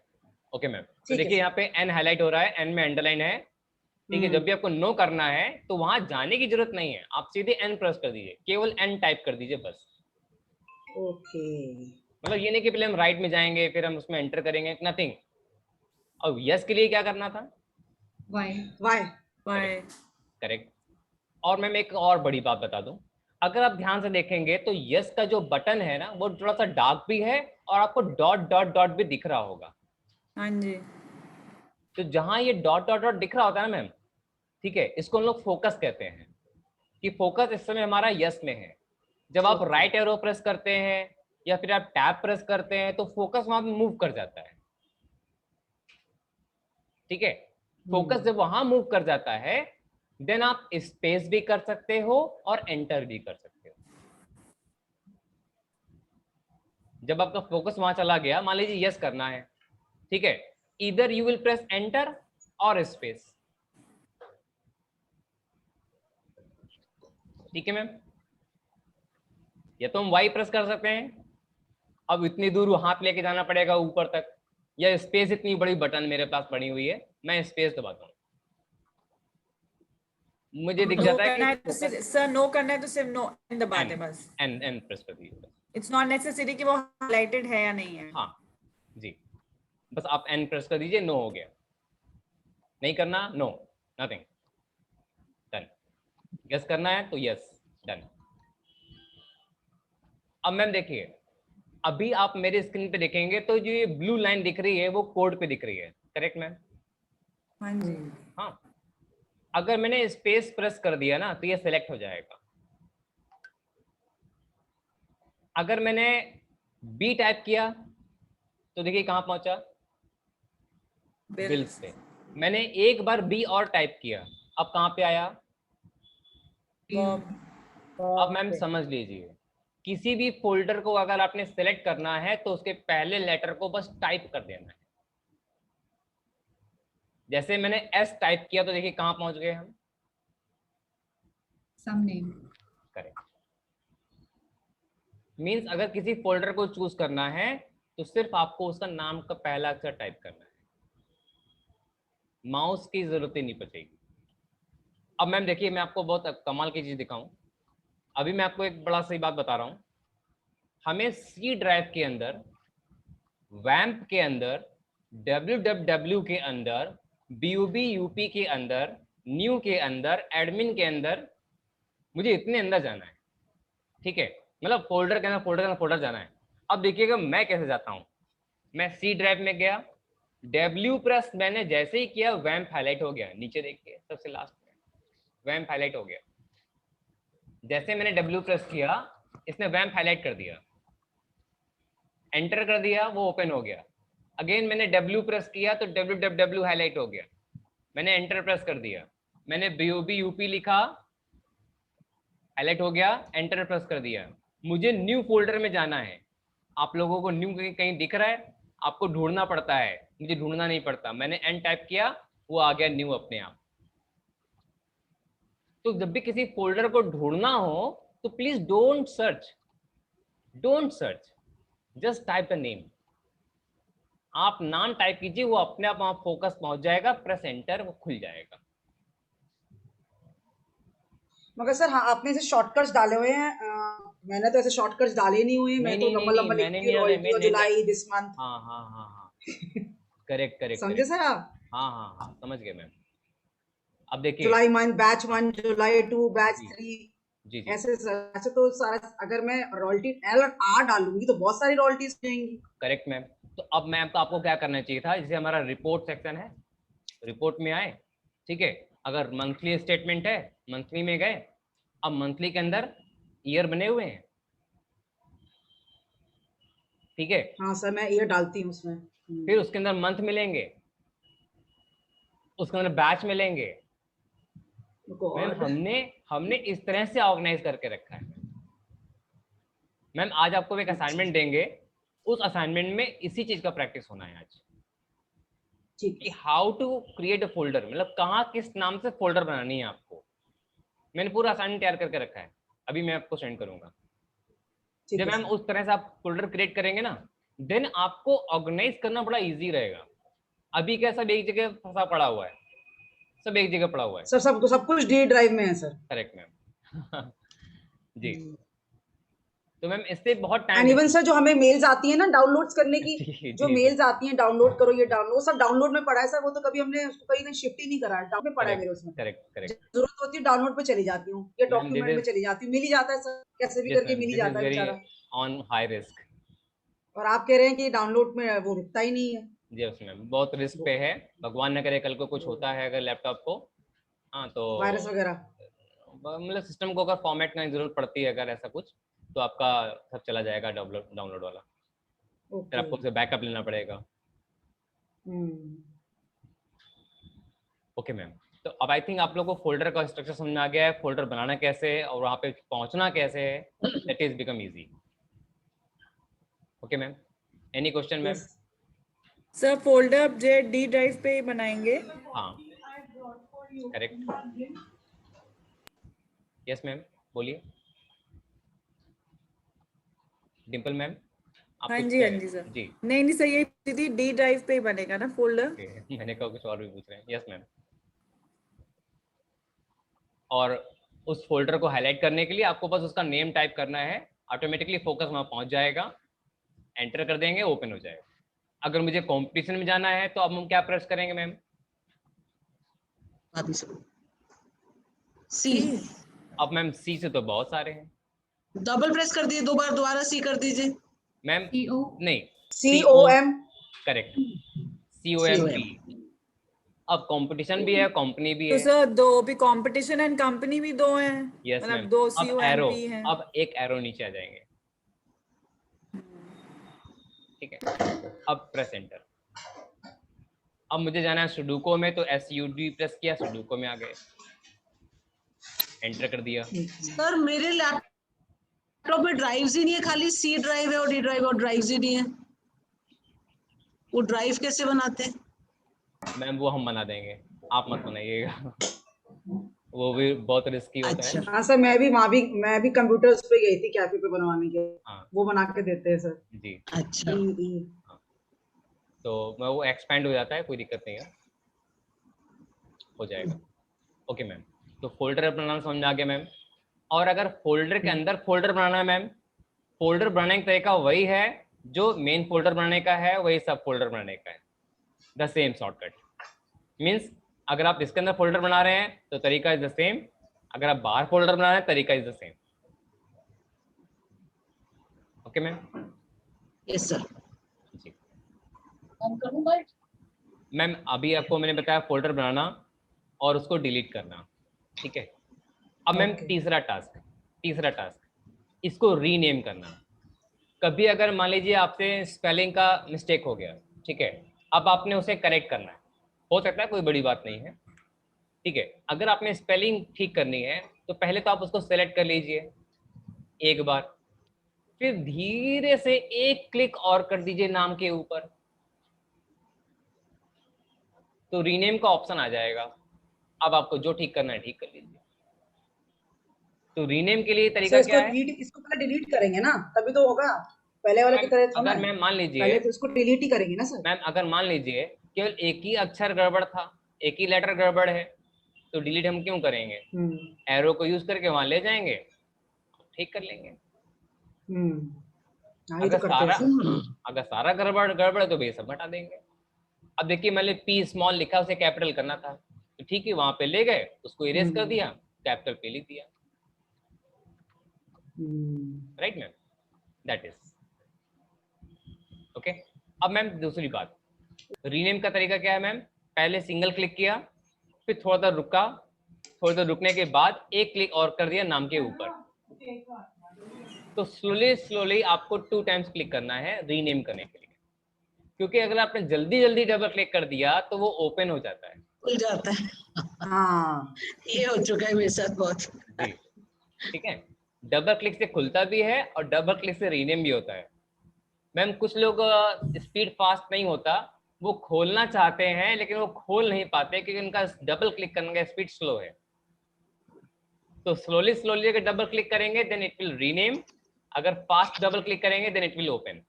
S2: ओके मैम, तो
S3: ठीक है
S2: देखिए यहाँ पे एन हाईलाइट हो रहा है, एन में अंडरलाइन है, ठीक है। जब भी आपको नो करना है तो वहां जाने की जरूरत नहीं है, आप सीधे एन प्रेस कर दीजिए, केवल एन टाइप कर दीजिए बस।
S3: ओके।
S2: मतलब ये नहीं कि पहले हम राइट में जाएंगे फिर हम उसमें एंटर करेंगे, नथिंग। और यस के लिए क्या करना था?
S5: वाई।
S3: वाई।
S4: वाई।
S2: करेक्ट। और मैम एक और बड़ी बात बता दूं, अगर आप ध्यान से देखेंगे तो यस का जो बटन है ना वो थोड़ा सा डार्क भी है, और आपको डॉट डॉट डॉट भी दिख रहा होगा।
S4: हाँ जी।
S2: तो जहां ये डॉट डॉट डॉट दिख रहा होता है ना मैम, ठीक है, इसको हम लोग फोकस कहते हैं, कि फोकस इस समय हमारा यस में है। जब आप राइट एरो प्रेस करते हैं या फिर आप टैब प्रेस करते हैं तो फोकस वहां पे मूव कर जाता है, ठीक है। फोकस जब वहां मूव कर जाता है देन आप स्पेस भी कर सकते हो और एंटर भी कर सकते हो। जब आपका फोकस वहां चला गया, मान लीजिए यस करना है, ठीक है, इधर यू विल प्रेस एंटर और स्पेस, ठीक है मैम। या तो हम वाई प्रेस कर सकते हैं, अब इतनी दूर हाथ लेके जाना पड़ेगा ऊपर तक, या स्पेस इतनी बड़ी बटन मेरे पास पड़ी हुई है, मैं स्पेस दबाता हूँ, मुझे दिख
S4: नो
S2: जाता
S4: करना
S2: है
S4: है तो सिर्फ सर, नो करना है तो सिर्फ नो एन दबा दे बस।
S2: एन एन प्रेस कर दीजिए।
S4: इट्स नॉट नेसेसरी कि वो हाईलाइटेड है या नहीं है।
S2: हाँ जी, बस आप एन प्रेस कर दीजिए, नो हो गया। नहीं करना, नो, नथिंग, डन। यस करना है तो यस, डन। अब मैम देखिए, अभी आप मेरे स्क्रीन पे देखेंगे तो जो ये ब्लू लाइन दिख रही है वो कोड पे दिख रही है, करेक्ट मैम?
S4: हाँ जी।
S2: हाँ, अगर मैंने स्पेस प्रेस कर दिया ना तो ये सिलेक्ट हो जाएगा। अगर मैंने बी टाइप किया तो देखिए कहाँ पहुंचा, बिल्स पे। मैंने एक बार बी और टाइप किया, अब कहाँ पे आया? अब मैम समझ लीजिए, किसी भी फोल्डर को अगर आपने सेलेक्ट करना है तो उसके पहले लेटर को बस टाइप कर देना है। जैसे मैंने एस टाइप किया तो देखिए कहाँ पहुंच गए हम,
S5: सम नेम।
S2: करेक्ट। मीन्स अगर किसी फोल्डर को चूज करना है तो सिर्फ आपको उसका नाम का पहला अक्षर टाइप करना है, माउस की जरूरत ही नहीं पड़ेगी। अब मैम देखिए, मैं आपको बहुत कमाल की चीज दिखाऊं। अभी मैं आपको एक बड़ा सही बात बता रहा हूं, हमें सी ड्राइव के अंदर, वैम्प के अंदर, www के अंदर, bub के अंदर, न्यू के अंदर, एडमिन के अंदर, मुझे इतने अंदर जाना है, ठीक है? मतलब फोल्डर के अंदर फोल्डर के अंदर फोल्डर जाना है। अब देखिएगा मैं कैसे जाता हूँ, मैं सी ड्राइव में गया, W प्रेस मैंने जैसे ही किया वैम्प हाईलाइट हो गया, नीचे देखिए सबसे लास्ट में वैम्प हाईलाइट हो गया। जैसे मैंने W प्रेस किया इसने वैम्प हाईलाइट कर दिया, एंटर कर दिया, वो ओपन हो गया। अगेन मैंने W प्रेस किया तो www हाईलाइट हो गया, मैंने एंटर प्रेस कर दिया, मैंने bub लिखा, हाईलाइट हो गया, एंटर प्रेस कर दिया। मुझे न्यू फोल्डर में जाना है, आप लोगों को न्यू कहीं दिख रहा है? आपको ढूंढना पड़ता है, मुझे ढूंढना नहीं पड़ता, मैंने एन टाइप किया, वो आ गया न्यू अपने आप। तो जब भी किसी फोल्डर को ढूंढना हो तो please don't search, just type the name. आप नाम टाइप कीजिए, वो अपने आप वहां फोकस पहुंच जाएगा, प्रेस एंटर, वो खुल जाएगा।
S3: मगर सर हाँ, आपने ऐसे शॉर्टकट्स डाले हुए हैं, मैंने तो ऐसे शॉर्टकट्स डाले नहीं हुए हैं। मैं तो लंबा लंबा
S2: मैंने
S3: लिखती हूँ,
S2: नहीं डाले,
S3: रॉयल्टी और जुलाई दिस मंथ।
S2: हाँ हाँ हाँ हाँ, करेक्ट करेक्ट
S3: समझे
S2: करेक्ट,
S3: सर आप?
S2: हाँ हाँ हाँ, समझ गए मैम। अब देखिए,
S3: जुलाई मंथ बैच 1, जुलाई 2 बैच
S2: जी
S3: 3,
S2: जी जी,
S3: ऐसे सर। ऐसे तो सारा अगर मैं रॉयल्टी एल और आर डालूंगी तो बहुत सारी रॉयल्टीज जाएंगी।
S2: Correct ma'am. तो अब मैम तो आपको क्या करना चाहिए था, जैसे हमारा रिपोर्ट सेक्शन है, रिपोर्ट में आए, ठीक है? अगर मंथली स्टेटमेंट है, मंथली में गए, अब मंथली के अंदर ईयर बने हुए हैं, ठीक है?
S3: हाँ सर, मैं ये डालती हूँ उसमें।
S2: फिर उसके अंदर मंथ मिलेंगे, उसके अंदर बैच मिलेंगे। Ma'am
S3: God.
S2: हमने इस तरह से ऑर्गेनाइज करके रखा है। मैम आज आपको एक असाइनमेंट देंगे, उस असाइनमेंट में इसी चीज का प्रैक्टिस होना है आज,
S3: ठीक
S2: कि
S3: है।
S2: How to create a folder, मतलब कहाँ किस नाम से फोल्डर बनानी है आपको। मैंने पूरा असाइनमेंट तैयार करके रखा है, अभी मैं आपको सेंड करूंगा।
S3: ठीक
S2: जब
S3: है
S2: मैम
S3: सर।
S2: उस तरह से आप फोल्डर क्रिएट करेंगे ना, देन आपको ऑर्गेनाइज करना बड़ा इजी रहेगा। अभी क्या सब एक जगह फंसा पड़ा हुआ है, सब एक जगह पड़ा हुआ है।
S3: सर सब कुछ डी ड्राइव में है सर।
S2: Correct ma'am. जी, तो मैम इससे बहुत टाइम
S3: एंड इवन सर, जो हमें मेल्स आती है ना डाउनलोड्स करने की,
S2: जी
S3: जो
S2: जी जी,
S3: मेल्स आती हैं डाउनलोड करो, ये डाउनलोड, वो सब डाउनलोड में पड़ा है सर। वो तो कभी हमने उसको कहीं शिफ्ट ही नहीं करा है, डाउन में पड़ा है
S2: करेक्ट
S3: मेरे उसमें।
S2: करेक्ट
S3: जब
S2: करेक्ट।
S3: जरूरत होती है डाउनलोड पे चली जाती हूँ, या
S2: मैम
S3: डॉक्यूमेंट में चली जाती हूँ, मिल ही जाता है सर, कैसे भी करके मिल ही
S2: दिस इज
S3: जाता है
S2: वेरी
S3: बेचारा।
S2: On high risk.
S3: और आप कह रहे हैं कि डाउनलोड में वो रुकता ही नहीं है।
S2: जी मैम, बहुत रिस्क पे है। भगवान न करे कल को कुछ होता है अगर लैपटॉप को, हाँ तो
S3: वायरस वगैरह।
S2: मतलब सिस्टम को अगर फॉर्मेट करने की जरूरत पड़ती है अगर ऐसा कुछ, तो आपका सब चला जाएगा डाउनलोड वाला, फिर
S3: ओके।
S2: आपको उसे बैकअप लेना पड़ेगा।
S3: हम्म।
S2: ओके मैम, तो अब आई थिंक आप लोगों को फोल्डर का स्ट्रक्चर समझ में आ गया है, फोल्डर बनाना कैसे है और वहाँ पे पहुँचना कैसे है, that is become easy. Okay ma'am, any question ma'am?
S3: Yes
S4: sir folder अब जे डी ड्राइव पे ही बनाएंगे।
S2: हाँ करेक्ट, यस मैम, बोलिए डिम्पल मैम, आप
S4: हाँ
S2: कुछ
S4: जी, हाँ
S2: कह
S4: जी सर।
S2: जी?
S4: नहीं नहीं सर, ये दीदी डी ड्राइव पे ही बनेगा ना फोल्डर।
S2: Okay, मैंने कहा कुछ और भी पूछ रहे हैं। यस मैम, और उस फोल्डर को हाईलाइट करने के लिए आपको बस उसका नेम टाइप करना है, ऑटोमेटिकली फोकस वहाँ पहुँच जाएगा, एंटर कर देंगे, ओपन हो जाएगा। अगर मुझे कंपटीशन में जाना है तो अब हम क्या प्रेस करेंगे मैम?
S1: भाभी से सी।
S2: अब मैम सी से तो बहुत सारे हैं
S1: डबल प्रेस कर दिए, 2 बार दोबारा सी कर दीजिए।
S2: मैम।
S5: CO
S2: नहीं,
S3: COM।
S2: Correct, COMP। अब कंपटीशन भी है, कंपनी भी
S4: तो
S2: है।
S4: सर दो भी कंपटीशन एंड कंपनी भी दो हैं,
S2: यस
S4: मतलब
S2: मैम।
S4: दो
S2: अब एरो,
S4: COMP हैं।
S2: अब एक एरो नीचे आ जाएंगे, ठीक है। अब प्रेस एंटर। अब मुझे जाना है सुडोको में, तो SUD प्रेस किया, सुडोको में आ गए, एंटर कर दिया।
S1: सर मेरे लैपटॉप में ड्राइव्स ही नहीं है, खाली सी ड्राइव है और डी ड्राइव, और ड्राइव्स ही नहीं है। वो ड्राइव कैसे बनाते हैं?
S2: मैम वो हम बना देंगे, आप मत बनाइएगा। वो भी बहुत रिस्की होता है।
S1: अच्छा
S3: हाँ सर, मैं भी कंप्यूटर्स पे गई थी कैफे पे बनवाने के।
S2: हाँ
S3: वो बना के देते हैं सर।
S2: जी।
S1: अच्छा।
S2: तो मैं वो एक्सपेंड हो जाता है, कोई दिक्कत नहीं है, हो जाएगा। ओके मैम, तो फोल्डर बनाना समझ आ गया मैम। और अगर फोल्डर के अंदर फोल्डर बनाना है मैम, फोल्डर बनाने का तरीका वही है जो मेन फोल्डर बनाने का है, वही सब फोल्डर बनाने का है, द सेम शॉर्टकट। मीन्स अगर आप इसके अंदर फोल्डर बना रहे हैं तो तरीका इज द सेम, अगर आप बाहर फोल्डर बना रहे हैं तरीका is the same. Okay ma'am.
S1: Yes sir.
S2: जी मैम, अभी आपको मैंने बताया फोल्डर बनाना और उसको डिलीट करना, ठीक है। अब मैम तीसरा टास्क, इसको रीनेम करना। कभी अगर मान लीजिए आपसे स्पेलिंग का मिस्टेक हो गया, ठीक है, अब आपने उसे करेक्ट करना है, हो सकता है कोई बड़ी बात नहीं है, ठीक है। अगर आपने स्पेलिंग ठीक करनी है तो पहले तो आप उसको सेलेक्ट कर लीजिए एक बार, फिर धीरे से एक क्लिक और कर दीजिए नाम के ऊपर, तो रीनेम का ऑप्शन आ जाएगा। अब आपको जो ठीक करना है ठीक कर लीजिए। तो रीनेम के लिए तरीका क्या है?
S3: इसको पहले डिलीट करेंगे ना, तभी तो होगा। पहले वाले की तरह थोड़ा
S2: अगर मैम मान लीजिए,
S3: पहले तो इसको डिलीट ही करेंगे ना सर।
S2: मैम अगर मान लीजिए केवल एक ही अक्षर गड़बड़ था, एक ही लेटर गड़बड़ है, तो डिलीट हम क्यों करेंगे? एरो को यूज करके वहां ले जाएंगे, ठीक कर लेंगे।
S3: हाँ, ये तो करते हैं।
S2: अगर सारा गड़बड़ है तो भैया सब हटा देंगे। अब देखिए मैंने P स्मॉल लिखा, उसे कैपिटल करना था, तो ठीक है वहां पे ले गए, उसको इरेज कर दिया, कैपिटल पे लिख दिया, right ma'am, that is okay. अब मैम दूसरी बात, रीनेम का तरीका क्या है मैम? पहले सिंगल क्लिक किया, फिर थोड़ा देर रुका, थोड़ी देर रुकने के बाद एक क्लिक और कर दिया नाम के ऊपर, तो स्लोली आपको 2 टाइम्स क्लिक करना है रीनेम करने के लिए, क्योंकि अगर आपने जल्दी डबल क्लिक कर दिया तो वो ओपन हो जाता है,
S1: खुल जाता है।
S3: हाँ,
S1: ये हो चुका है मेरे साथ बहुत।
S2: जी, ठीक है। डबल क्लिक से खुलता भी है और डबल क्लिक से रीनेम भी होता है। मैम कुछ लोग स्पीड फास्ट नहीं होता, वो खोलना चाहते हैं लेकिन वो खोल नहीं पाते क्योंकि उनका डबल क्लिक करने का स्पीड स्लो है। तो स्लोली अगर डबल क्लिक करेंगे देन इट विल रीनेम, अगर फास्ट डबल क्लिक करेंगे then it will open.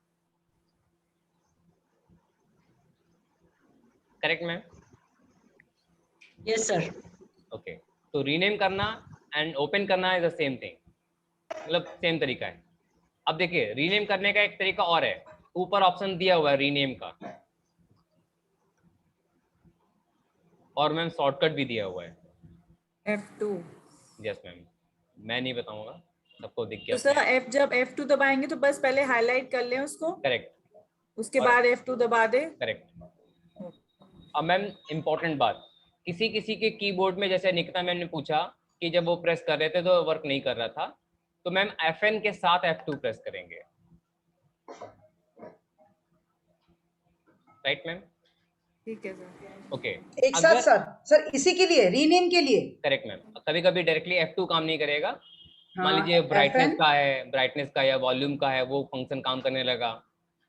S2: Correct ma'am?
S1: Yes sir.
S2: Okay, तो रीनेम करना एंड ओपन करना इज द सेम थिंग, मतलब सेम तरीका है। अब देखिए रीनेम करने का एक तरीका और है, ऊपर ऑप्शन दिया हुआ है रीनेम का, और मैम शॉर्टकट भी दिया हुआ है
S4: F2।
S2: यस मैम, मैं नहीं बताऊंगा, सबको दिख
S4: तो
S2: गया।
S4: सर जब F2 दबाएंगे तो बस पहले हाईलाइट कर लें उसको,
S2: करेक्ट,
S4: उसके बाद F2 दबा दे।
S2: करेक्ट। अब मैम इम्पोर्टेंट बात, किसी के कीबोर्ड में, जैसे निकिता मैम ने पूछा कि जब वो प्रेस कर रहे थे तो वर्क नहीं कर रहा था, तो मैम FN के साथ F2 प्रेस करेंगे, राइट मैम?
S4: ठीक है सर।
S2: ओके,
S3: एक साथ सर इसी के लिए रीनेम के लिए।
S2: करेक्ट मैम, कभी कभी डायरेक्टली F2 काम नहीं करेगा, मान
S3: हाँ,
S2: लीजिए
S3: FN
S2: ब्राइटनेस का या वॉल्यूम का है, वो फंक्शन काम करने लगा,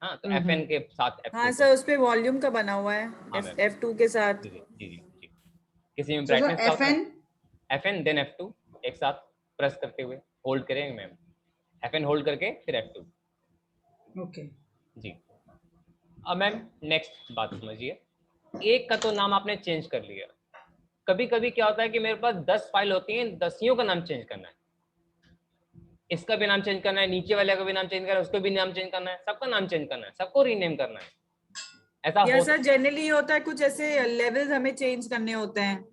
S2: हाँ, तो FN के साथ F2।
S4: हाँ सर, उस पे वॉल्यूम का बना हुआ है,
S2: हाँ मैम,
S4: F2 के साथ।
S2: जी, किसी में
S3: तो
S2: ब्राइटनेस का होता है
S3: FN
S2: FN देन F2 एक साथ प्रेस करते हुए होल्ड करेंगे मैम, FN होल्ड करके फिर F2।
S3: ओके
S2: जी। अब मैम नेक्स्ट बात समझिए, एक का तो नाम आपने चेंज कर लिया, कभी कभी क्या होता है कि मेरे पास 10 फाइल होती हैं, 10 का नाम चेंज करना है, इसका भी नाम चेंज करना है, नीचे वाले का भी नाम चेंज करना है, उसको भी नाम चेंज करना है, सबका नाम चेंज करना है, सबको रीनेम करना है, ऐसा
S4: या
S2: हो
S4: सर जनरली होता है कुछ ऐसे लेवल्स हमें चेंज करने होते हैं,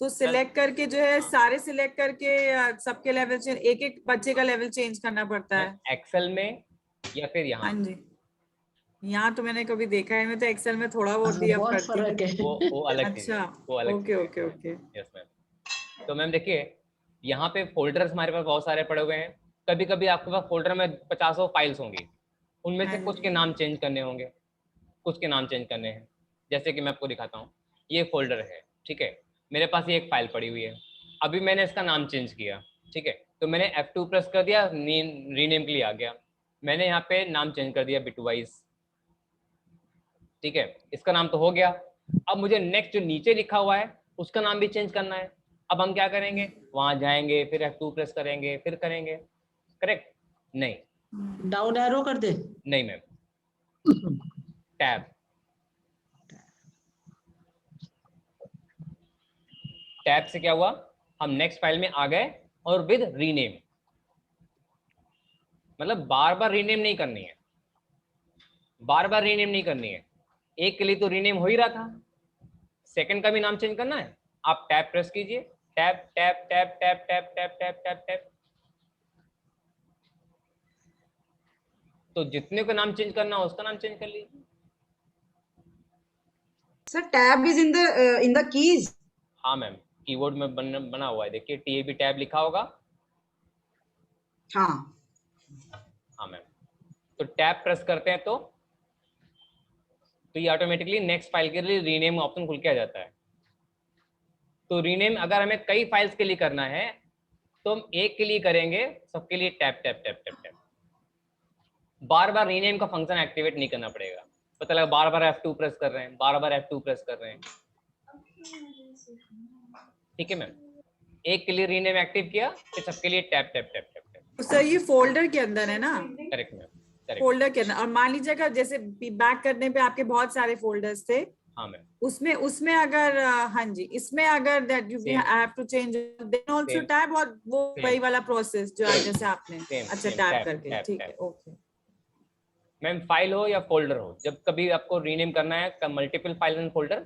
S4: तो सिलेक्ट करके जो है सारे सिलेक्ट करके सबके लेवल चेंज, एक एक बच्चे का लेवल चेंज करना पड़ता है।
S2: एक्सेल में या फिर यहाँ?
S4: हाँ जी, यहाँ तो मैंने कभी देखा है, मैं तो एक्सेल में थोड़ा बहुत ही अब
S1: बहुत
S4: करती हूँ।
S1: फर्क है।
S2: वो अलग चीज है,
S4: अच्छा,
S2: वो अलग
S4: ओके
S2: चीज है।
S4: Okay okay.
S2: Yes ma'am. तो मैम देखिए, यहाँ पे फोल्डर्स हमारे पास बहुत सारे पड़े हुए हैं। कभी कभी आपके पास फोल्डर में 50 फाइल्स होंगी, उनमें से
S4: हाँ
S2: कुछ
S4: जी।
S2: के नाम चेंज करने होंगे, कुछ के नाम चेंज करने हैं। जैसे कि मैं आपको दिखाता हूँ, ये फोल्डर है, ठीक है, मेरे पास ये एक फाइल पड़ी हुई है, अभी मैंने इसका नाम चेंज किया, ठीक है, तो मैंने F2 प्रेस कर दिया, रीनेम के लिए आ गया, मैंने यहाँ पे नाम चेंज कर दिया बिटवाइज, ठीक है, इसका नाम तो हो गया। अब मुझे नेक्स्ट जो नीचे लिखा हुआ है उसका नाम भी चेंज करना है। अब हम क्या करेंगे, वहां जाएंगे, फिर F2 प्रेस करेंगे, फिर करेंगे, करेक्ट? नहीं,
S1: डाउन एरो कर दे।
S2: नहीं मैम, टैब, टैब से क्या हुआ, हम नेक्स्ट फाइल में आ गए और विद रीनेम, मतलब बार बार रीनेम नहीं करनी है, बार बार रीनेम नहीं करनी है, एक के लिए तो रीनेम हो ही रहा था, सेकंड का भी नाम चेंज करना है, आप टैब प्रेस कीजिए, tab tab tab tab tab tab tab tab tab, तो जितने का नाम चेंज करना हो उसका नाम चेंज कर लीजिए।
S3: Sir tab is in the keys.
S2: हाँ मैम, कीबोर्ड में बना हुआ है, देखिए TAB टैब लिखा होगा।
S3: हाँ
S2: हाँ मैम, तो टैब प्रेस करते हैं तो ये ऑटोमेटिकली नेक्स्ट फाइल के लिए रीनेम ऑप्शन खुल के आ जाता है। तो रीनेम अगर हमें कई फाइल्स के लिए करना है तो हम एक के लिए करेंगे, सबके लिए tab tab tab tab tab, बार बार रीनेम का फंक्शन एक्टिवेट नहीं करना पड़ेगा। पता लगा बार बार F2 प्रेस कर रहे हैं, बार बार F2 प्रेस कर रहे हैं, ठीक है मैम, एक के लिए रीनेम एक्टिव किया, फिर सबके लिए tab tab tab tab tab.
S4: तो सर ये फोल्डर के अंदर है ना?
S2: Correct ma'am, correct.
S4: फोल्डर के अंदर, और मान लीजिएगा जैसे बैक करने पे आपके बहुत सारे फोल्डर्स थे,
S2: हाँ मैम,
S4: उसमें अगर हाँ जी, इसमें अगर that you
S2: Same.
S4: Have to change then also
S2: Same.
S4: Tab, और वो
S2: Same.
S4: वही वाला प्रोसेस जो आज जैसे आपने
S2: Same,
S4: अच्छा
S2: same,
S4: टैब
S2: tab,
S4: करके,
S2: tab,
S4: ठीक
S2: tab.
S4: है, ओके।
S2: मैम फाइल हो या फोल्डर हो, जब कभी आपको रीनेम करना है multiple file and folder,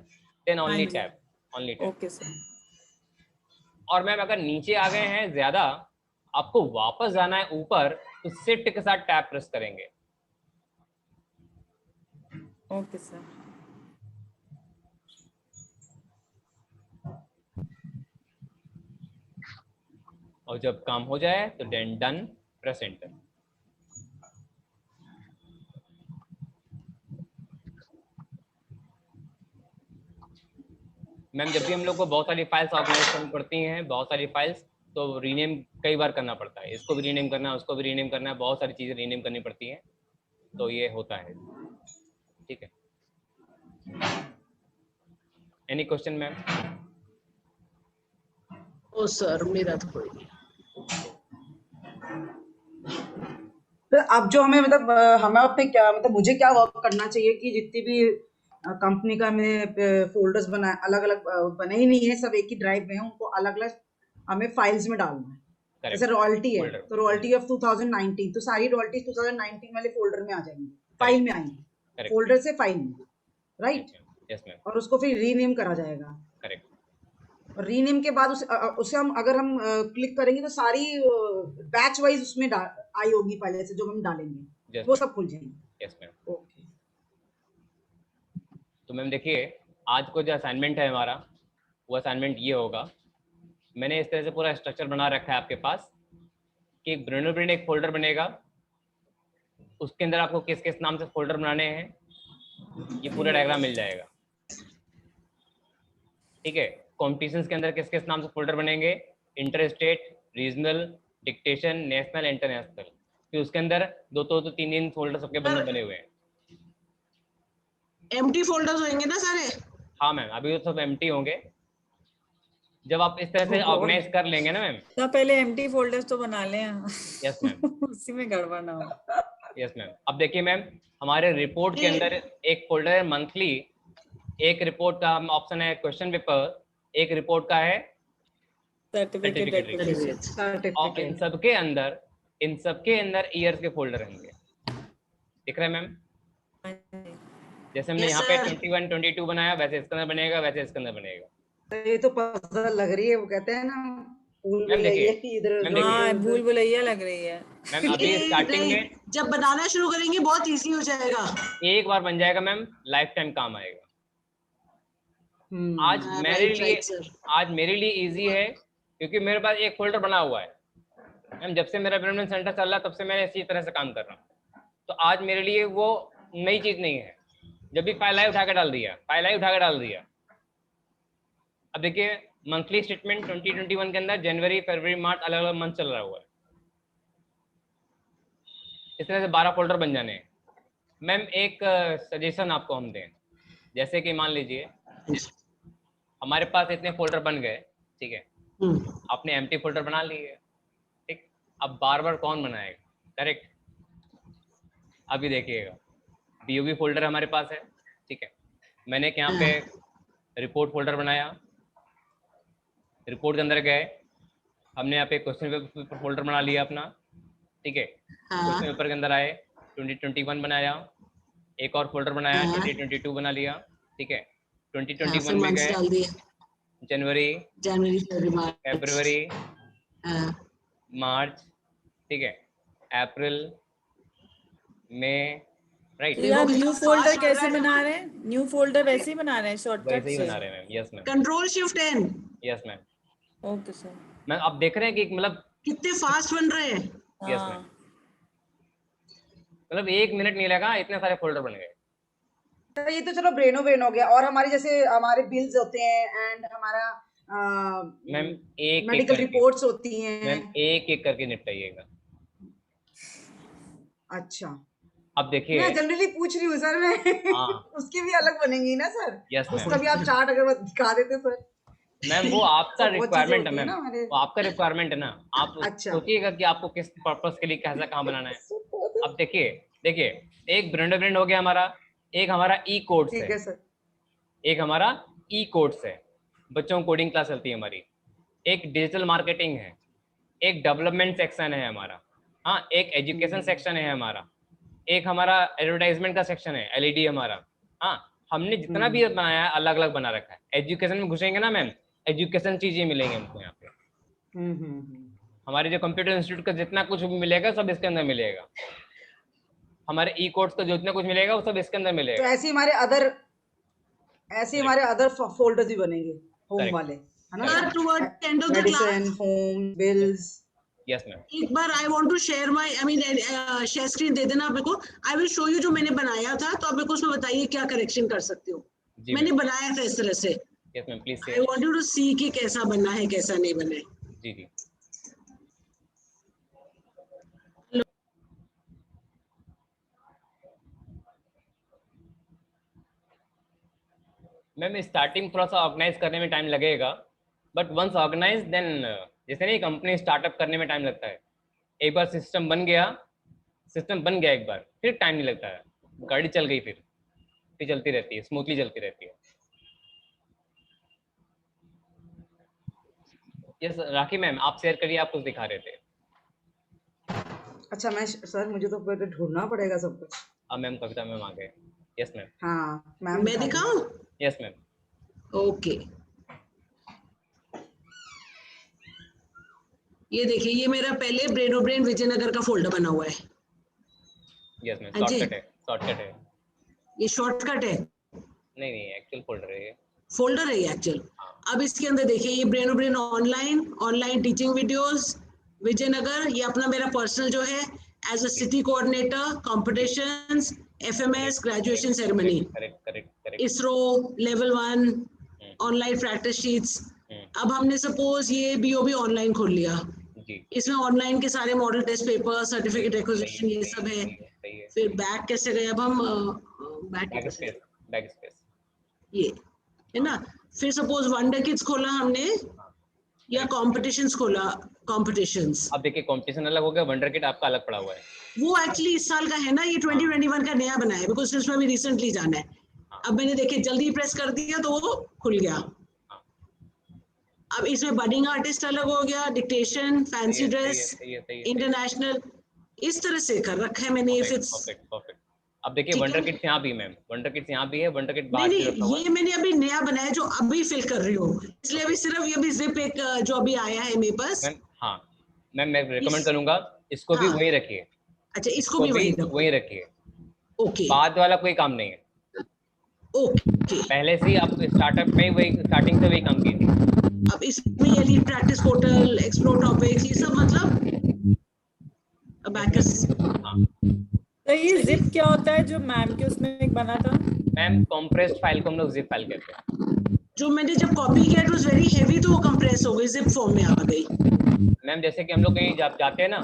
S2: then only
S4: हाँ जी।
S2: Tab, only tab.
S4: Okay sir.
S2: और मैम अगर नीचे आ गए हैं ज्यादा, आपको वापस जाना है ऊपर, तो शिफ्ट के साथ टैब प्रेस करेंगे।
S4: Okay sir.
S2: और जब काम हो जाए तो then done, press enter. Ma'am जब भी हम लोग को बहुत सारी फाइल्स ऑर्गेनाइज करनी पड़ती हैं, बहुत सारी फाइल्स, तो रीनेम कई बार करना पड़ता है, इसको भी रीनेम करना है, उसको भी रीनेम करना है, बहुत सारी चीजें रीनेम करनी पड़ती हैं, तो ये होता है, ठीक है। Any question ma'am?
S1: Oh sir मेरा तो कोई नहीं।
S3: तो अब जो हमें मतलब हमें अपने क्या मतलब मुझे क्या वर्क करना चाहिए कि जितनी भी कंपनी का मैंने फोल्डर्स बनाए अलग अलग बने ही नहीं है, सब एक ही ड्राइव में है, उनको अलग अलग हमें फाइल्स में डालना है। जैसे रॉयल्टी है तो रॉयल्टी ऑफ 2019, तो सारी रॉयल्टी 2019 वाले फोल्डर में आ जाएंगी, फाइल में आएंगी, फोल्डर से फाइल में, राइट?
S2: यस मैम,
S3: और उसको फिर रीनेम करा जाएगा।
S2: करेक्ट।
S3: और रीनेम के बाद उसे हम अगर हम क्लिक करेंगे तो सारी बैच वाइज उसमें आई होगी पहले से जो हम डालेंगे, वो सब खुल जाएंगे।
S2: Yes ma'am.
S3: ओके।
S2: तो मैम देखिए, आज को जो असाइनमेंट है हमारा, वो असाइनमेंट ये होगा, मैंने इस तरह से पूरा स्ट्रक्चर बना रखा है आपके पास कि ब्रेनोब्रेन एक फोल्डर बनेगा, उसके अंदर आपको किस किस नाम से फोल्डर बनाने हैं ये पूरा डायग्राम मिल जाएगा, ठीक है। कॉम्पिटिशन्स के अंदर किस किस नाम से फोल्डर बनेंगे, inter state, regional, dictation, national, international, फिर उसके अंदर दो तीन तीन फोल्डर सबके बने हुए हैं।
S1: एम्प्टी फोल्डर्स होंगे ना सारे?
S2: हाँ मैम, अभी तो सब एम्प्टी होंगे, जब आप इस तरह से ऑर्गेनाइज कर लेंगे ना मैम।
S4: तो पहले एम्प्टी फोल्डर्स तो बना लें।
S2: Yes ma'am.
S4: उसी में गड़बड़ ना हो।
S2: Yes ma'am. अब देखिए मैम, हमारे रिपोर्ट के अंदर एक फोल्डर है मंथली, एक रिपोर्ट का हम ऑप्शन है क्वेश्चन पेपर, एक रिपोर्ट का है सर्टिफिकेट, और इन सबके अंदर ईयर्स के फोल्डर रहेंगे, दिख रहा है मैम? जैसे हमने यहाँ पे 21 22 बनाया, वैसे इसके अंदर बनेगा, वैसे इसके अंदर बनेगा।
S3: तो ये तो पजल लग रही है, वो कहते हैं ना भूल
S2: मैम
S3: भुलैया
S2: देखिए,
S3: की इधर
S2: मैम
S3: उधर
S2: देखिए,
S4: हाँ,
S3: इधर
S4: भूल
S3: उधर।
S4: भुलैया लग रही है।
S2: मैम अभी स्टार्टिंग
S1: नहीं,
S2: में
S1: जब बनाना शुरू करेंगे बहुत इजी हो जाएगा।
S2: एक बार बन जाएगा मैम, लाइफ टाइम काम आएगा। आज मेरे
S1: राइट
S2: लिए
S1: राइट सर।
S2: आज मेरे लिए इजी है क्योंकि मेरे पास एक फोल्डर बना हुआ है मैम। जब से मेरा ब्रेनब्रेन सेंटर चल रहा है तब से मैं इसी तरह से काम कर रहा हूँ। तो आज मेरे लिए वो नई चीज नहीं है। जब भी फाइल आई उठा के डाल दिया, फाइल आई उठा के डाल दिया। अब देखिए मंथली स्टेटमेंट 2021 के अंदर जनवरी फरवरी मार्च अलग अलग मंथ चल रहा हुआ है। इस तरह से 12 फोल्डर बन जाने हैं। मैम एक सजेशन आपको हम दें, जैसे कि मान लीजिए हमारे पास इतने फोल्डर बन गए, ठीक है, आपने एम्प्टी फोल्डर बना लिए, ठीक। अब बार बार कौन बनाएगा, करेक्ट। अभी देखिएगा बीओबी फोल्डर हमारे पास है, ठीक है। मैंने यहाँ पे रिपोर्ट फोल्डर बनाया, रिपोर्ट के अंदर गए, हमने यहाँ पे क्वेश्चन पेपर फोल्डर बना लिया अपना, ठीक है। क्वेश्चन पेपर के अंदर आए, 2021 बनाया, एक और फोल्डर बनाया, 2022 बना लिया, ठीक है। 2021 में गए,
S1: डाल दिए,
S2: जनवरी
S1: जनवरी
S2: फरवरी मार्च, ठीक है, अप्रैल मई, राइट।
S4: तो यार न्यू फोल्डर कैसे बना रहे हैं? न्यू फोल्डर वैसे ही बना रहे हैं शॉर्टकट
S2: वैसे ही
S4: से?
S2: बना रहे हैं ma'am. Yes ma'am,
S1: control shift N.
S2: Yes ma'am.
S4: Okay sir.
S2: Ma'am आप देख रहे हैं कि मतलब
S1: कितने फास्ट बन रहे हैं।
S2: यस मैम, मतलब 1 मिनट नहीं लगा, इतने सारे फोल्डर बन गए।
S3: तो ये तो चलो ब्रेनो ब्रेन हो गया। और हमारे जैसे हमारे बिल्स होते हैं एंड हमारा
S2: मैम एक
S3: मेडिकल
S2: करके,
S3: रिपोर्ट्स होती हैं।
S2: मैम एक एक करके निपटाइएगा।
S3: अच्छा,
S2: अब देखिए,
S3: मैं जनरली पूछ रही हूँ सर मैं।
S2: हाँ
S3: उसकी भी अलग बनेंगी ना सर?
S2: Yes ma'am.
S3: उसका भी आप चार्ट अगर दिखा देते सर।
S2: मैम वो आपका
S3: सब बहुत चीजें
S2: रिक्वायरमेंट है
S3: होती है
S2: मैम,
S3: ना हमारे।
S2: वो आपका रिक्वायरमेंट है ना। आप
S3: अच्छा।
S2: सोचिएगा कि आपको किस पर्पस के लिए कैसा कहाँ बनाना है। अब देखिए देखिए, एक ब्रेंड हो गया हमारा, एक हमारा ई कोड्स
S3: ठीक
S2: है,
S3: है सर।
S2: एक हमारा ई कोड्स है, बच्चों को कोडिंग क्लास चलती है हमारी। एक डिजिटल मार्केटिंग है, एक डेवलपमेंट सेक्शन है हमारा, हाँ, एक एजुकेशन सेक्शन है हमारा, एक हमारा एडवर्टाइजमेंट का सेक्शन है, एलईडी हमारा। हाँ, हमने जितना भी बनाया है अलग अलग बना रखा है। एजुकेशन में घुसेंगे ना मैम, एजुकेशन चीजें मिलेंगे हमको यहाँ पे। हमारे जो कंप्यूटर इंस्टीट्यूट का जितना कुछ भी मिलेगा सब इसके अंदर मिलेगा। हमारे ई कोड्स का जितना कुछ मिलेगा वो सब इसके अंदर
S3: तो
S2: मिलेगा।
S3: ऐसे हमारे अदर फोल्डर्स भी बनेंगे होम
S2: Correct.
S3: वाले, है ना?
S1: Sir, toward the end of the
S3: medicine,
S1: class,
S3: home, bills.
S2: Yes ma'am,
S1: एक बार I want to share my share screen दे देना आप मेरे को। आई विल शो यू जो मैंने बनाया था, तो आप मेरे को उसमें बताइए क्या करेक्शन कर सकते हो।
S2: जी
S1: मैंने
S2: मैम,
S1: बनाया था इस तरह से।
S2: Yes ma'am, please
S1: I
S2: share.
S1: Want you to see कि कैसा बना है कैसा नहीं बना है।
S2: जी जी। मैम स्टार्टिंग थोड़ा सा ऑर्गेनाइज करने में टाइम लगेगा, बट वंस ऑर्गेनाइज देन, जैसे नहीं कंपनी स्टार्टअप करने में टाइम लगता है, एक बार सिस्टम बन गया एक बार, फिर टाइम नहीं लगता है। गाड़ी चल गई फिर चलती रहती है, स्मूथली चलती रहती है। यस राखी मैम, आप शेयर करिए, आप कुछ दिखा रहे थे।
S3: अच्छा, मैं सर मुझे तो पहले ढूंढना पड़ेगा सब कुछ।
S2: अब मैम कविता मैम आ गए। यस मैम,
S3: हाँ मैम,
S1: मैं दिखाऊं?
S2: Yes ma'am.
S1: ओके, ये देखिए, ये मेरा पहले ब्रेनो ब्रेन विजयनगर का फोल्डर बना हुआ है।
S2: यस मैम,
S1: हाँ जी।
S2: शॉर्टकट है।
S1: ये शॉर्टकट है,
S2: नहीं एक्चुअल फोल्डर है ये।
S1: फोल्डर है ये एक्चुअल। अब इसके अंदर देखिए, ये Brainobrain online teaching videos Vijayanagar, ये अपना मेरा पर्सनल जो है, as a city coordinator, competitions, FMS, graduation ceremony,
S2: correct.
S1: ISRO level 1, online practice sheets. अब हमने सपोज ये बीओबी ऑनलाइन खोल लिया,
S2: जी,
S1: इसमें ऑनलाइन के सारे model test paper, certificate acquisition, ये सब है।
S2: सही है।
S1: फिर बैक कैसे गए, अब हम बैक
S2: बैक स्पेस
S1: ये है ना। फिर सपोज वंडर किड्स खोला हमने, या कॉम्पिटिशंस खोला, कॉम्पिटिशंस।
S2: अब देखिए कंपटीशन अलग हो गया, वंडर किट आपका अलग पड़ा हुआ है।
S1: वो एक्चुअली इस साल का है ना, ये 2021 का नया बना है, बिकॉज इसमें अभी रिसेंटली जाना है। अब मैंने देखिए जल्दी प्रेस कर दिया तो वो खुल गया। अब इसमें बडिंग आर्टिस्ट अलग हो गया, डिक्टेशन, फैंसी ड्रेस,
S2: सही है।
S1: इंटरनेशनल, इस तरह से कर रखा है मैंने।
S2: परफेक्ट। अब देखिए
S1: ठीक
S2: वंडर
S1: है।
S2: किट्स यहाँ भी मैम, वंडर किट्स यहाँ भी है, वंडर किट बाहर
S1: नहीं
S2: भी रखा हुआ
S1: नहीं,
S2: है।
S1: ये मैंने अभी नया बनाया जो अभी फिल कर रही हूँ, इसलिए अभी सिर्फ ये भी जिप एक जो अभी आया है मेरे पास
S2: मैम हाँ मैम, मैं रिकमेंड
S1: इस,
S2: करूंगा इसको भी
S1: हाँ
S2: वही रखिए,
S1: अच्छा इसको
S2: इसको
S1: भी
S2: भी
S1: वही रखो।
S2: वही रखिए,
S1: ओके
S2: बाद वाला कोई काम नहीं है,
S1: ओके।
S2: पहले से ही आप स्टार्टअप में वही स्टार्टिंग से वही काम कीजिए।
S1: अब इसमें ये lead practice portal, explore topics, ये सब मतलब अबैकस।
S2: हाँ
S4: तो ये जिप क्या होता है जो मैम के उसमें एक बना था?
S2: मैम कॉम्प्रेस्ड फाइल को हम लोग जिप फाइल कहते हैं।
S1: जो मैंने जब कॉपी किया इट वाज वेरी हेवी, तो वो कंप्रेस हो गई, जिप फॉर्म में आ गई।
S2: मैम जैसे कि हम लोग कहीं जाते हैं ना,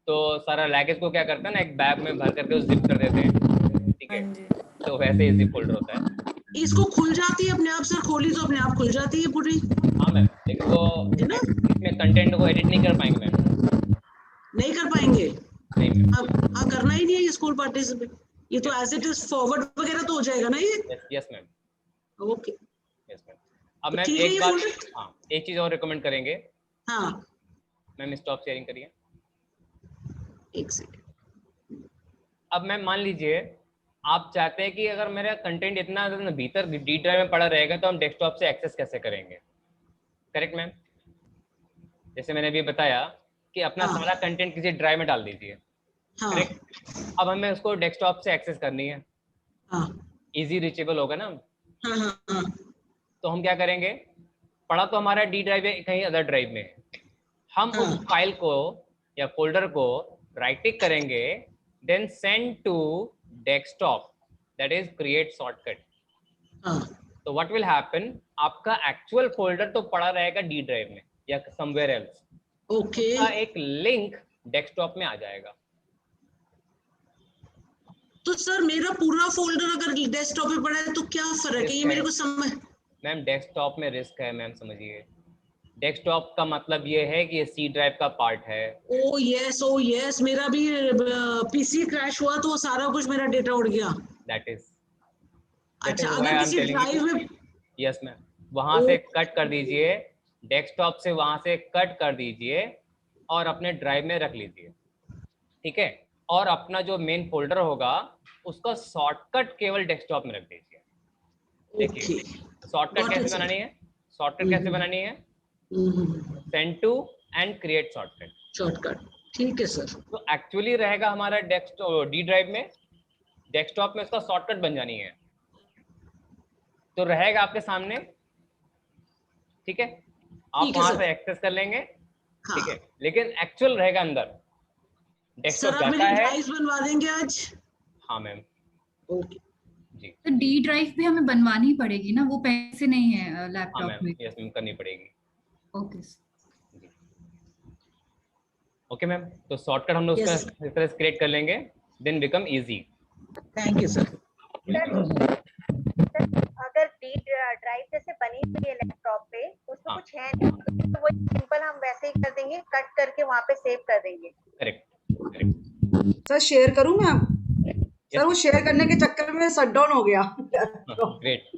S2: तो सारा लगेज को क्या करते हैं ना, एक बैग में भर करके उस जिप कर देते हैं, ठीक है,
S4: हाँ जी।
S2: तो वैसे ही जिप फोल्डर होता है।
S1: इसको खुल जाती है अपने आप सर, खोली तो अपने आप खुल जाती है पूरी,
S2: हाँ मैम, लेकिन वो
S1: है ना?
S2: इसमें कंटेंट को एडिट नहीं कर पाएंगे मैम।
S1: नहीं कर पाएंगे।
S2: नहीं मैम।
S1: अब करना ही नहीं है ये स्कूल पार्टिसिपेट, ये तो एज इट इज फॉरवर्ड वगैरह तो हो जाएगा ना ये।
S2: Yes ma'am,
S1: okay
S2: yes ma'am. अब
S1: तो
S2: मैम
S1: ठीक है
S2: एक
S1: ये
S2: बात,
S1: फोल्डर।
S2: हाँ एक चीज़ और रिकमेंड करेंगे
S1: हाँ
S2: मैम, स्टॉप शेयरिंग करिए।
S1: एक सेकंड।
S2: अब मैम मान लीजिए आप चाहते हैं कि अगर मेरा कंटेंट इतना भीतर डी ड्राइव में पड़ा रहेगा तो हम डेस्कटॉप से एक्सेस कैसे करेंगे, करेक्ट मैम? जैसे मैंने अभी बताया कि अपना
S1: हाँ
S2: सारा कंटेंट किसी ड्राइव में डाल दीजिए,
S1: हाँ
S2: करेक्ट। अब हमें उसको डेस्कटॉप से एक्सेस करनी है,
S1: हाँ
S2: इजी रीचेबल होगा ना,
S1: हाँ हाँ हाँ
S2: तो हम क्या करेंगे, पड़ा तो हमारा डी ड्राइव है कहीं अदर ड्राइव में है, हम उस
S1: हाँ
S2: फाइल को या फोल्डर को राइट क्लिक करेंगे, then send to desktop, that is create shortcut.
S1: हाँ
S2: तो व्हाट विल हैपन, आपका एक्चुअल फोल्डर तो पड़ा रहेगा डी ड्राइव में या समवेयर एल्स,
S1: ओके।
S2: उसका एक लिंक डेस्कटॉप में आ जाएगा।
S1: तो सर मेरा पूरा फोल्डर अगर डेस्कटॉप पे पड़ा है तो क्या फर्क है, ये मेरे को समझ।
S2: मैम डेस्कटॉप में रिस्क है मैम, समझिए, डेस्कटॉप का मतलब ये है कि ये सी ड्राइव का पार्ट है।
S1: ओ यस, मेरा भी पीसी क्रैश हुआ तो वो सारा कुछ मेरा डेटा उड़ गया।
S2: दैट इज
S1: अच्छा
S2: व्हाई
S1: अगर
S2: आई एम
S1: किसी
S2: टेलिंग
S1: ड्राइव
S2: यू।
S1: में।
S2: यस मैम, वहां से कट कर दीजिए, डेस्कटॉप से वहां से कट कर दीजिए और अपने ड्राइव में रख लीजिए, ठीक है, और अपना जो मेन फोल्डर होगा उसका शॉर्टकट केवल डेस्कटॉप में रख दीजिए। देखिए
S1: ओके
S2: शॉर्टकट
S1: गॉट इट
S2: कैसे
S1: सर।
S2: बनानी है, शॉर्टकट कैसे बनानी है, send to and create shortcut.
S1: Shortcut ठीक है सर।
S2: तो एक्चुअली रहेगा हमारा डेस्कटॉप डी ड्राइव में, डेस्कटॉप में उसका शॉर्टकट बन जानी है, तो रहेगा आपके सामने, ठीक है, आप
S1: ठीक है
S2: वहां
S1: सर।
S2: से एक्सेस कर लेंगे,
S1: हाँ
S2: ठीक है, लेकिन एक्चुअल रहेगा अंदर,
S1: सर
S2: डेस्कटॉप
S1: आप
S2: जाता
S1: मेरी
S2: है।
S1: ड्राइव बनवा देंगे आज।
S2: हाँ मैम,
S1: ओके
S2: जी,
S5: तो डी ड्राइव भी हमें बनवानी पड़ेगी ना, वो पैसे नहीं है
S2: हाँ
S5: लैपटॉप
S2: मैम,
S5: में?
S2: यस मैम करनी पड़ेगी।
S5: ओके।
S2: जी ओके मैम, तो शॉर्टकट हम लोग उसका
S1: यस
S2: इस तरह से क्रिएट कर लेंगे, then become easy.
S1: Thank you sir.
S6: अगर डी ड्राइव जैसे बनी हुई है लैपटॉप पे, उसमें
S2: हाँ
S6: कुछ है नहीं, तो वो सिंपल हम वैसे ही कर देंगे, कट करके वहां पे सेव कर देंगे।
S2: करेक्ट करेक्ट,
S3: सर शेयर करूं मैं अब? सर वो
S2: यस
S3: शेयर करने के चक्कर में शट डाउन हो गया लैपटॉप।
S2: ग्रेट,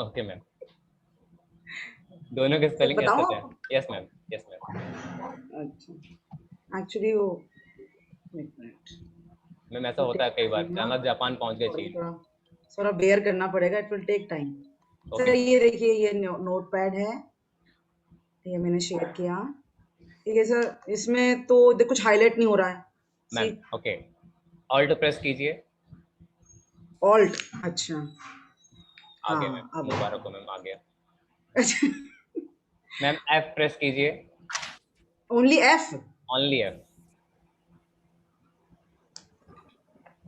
S2: ओके मैम, दोनों के
S3: सर
S2: स्पेलिंग
S3: बताऊं
S2: कैसे थे?
S3: आपको?
S2: यस मैम, यस मैम,
S3: अच्छा एक्चुअली वो एक मिनट
S2: मैम ऐसा होता है कई बार, जाना जापान पहुंच गए
S3: सॉरी,
S2: चीज।
S3: थोड़ा बेयर करना पड़ेगा, it will take time. Sir
S2: okay
S3: ये देखिए, ये नोट पैड है, ये मैंने शेयर किया, ठीक है सर। इसमें तो कुछ हाईलाइट नहीं हो रहा है।
S2: मैम, ओके, ऑल्ट प्रेस कीजिए,
S3: ऑल्ट, अच्छा
S2: आ गया मैम,
S3: हाँ अब
S2: मुबारक हो मैम, आ गया
S3: अच्छा
S2: मैम, एफ प्रेस कीजिए,
S3: only F
S2: only F,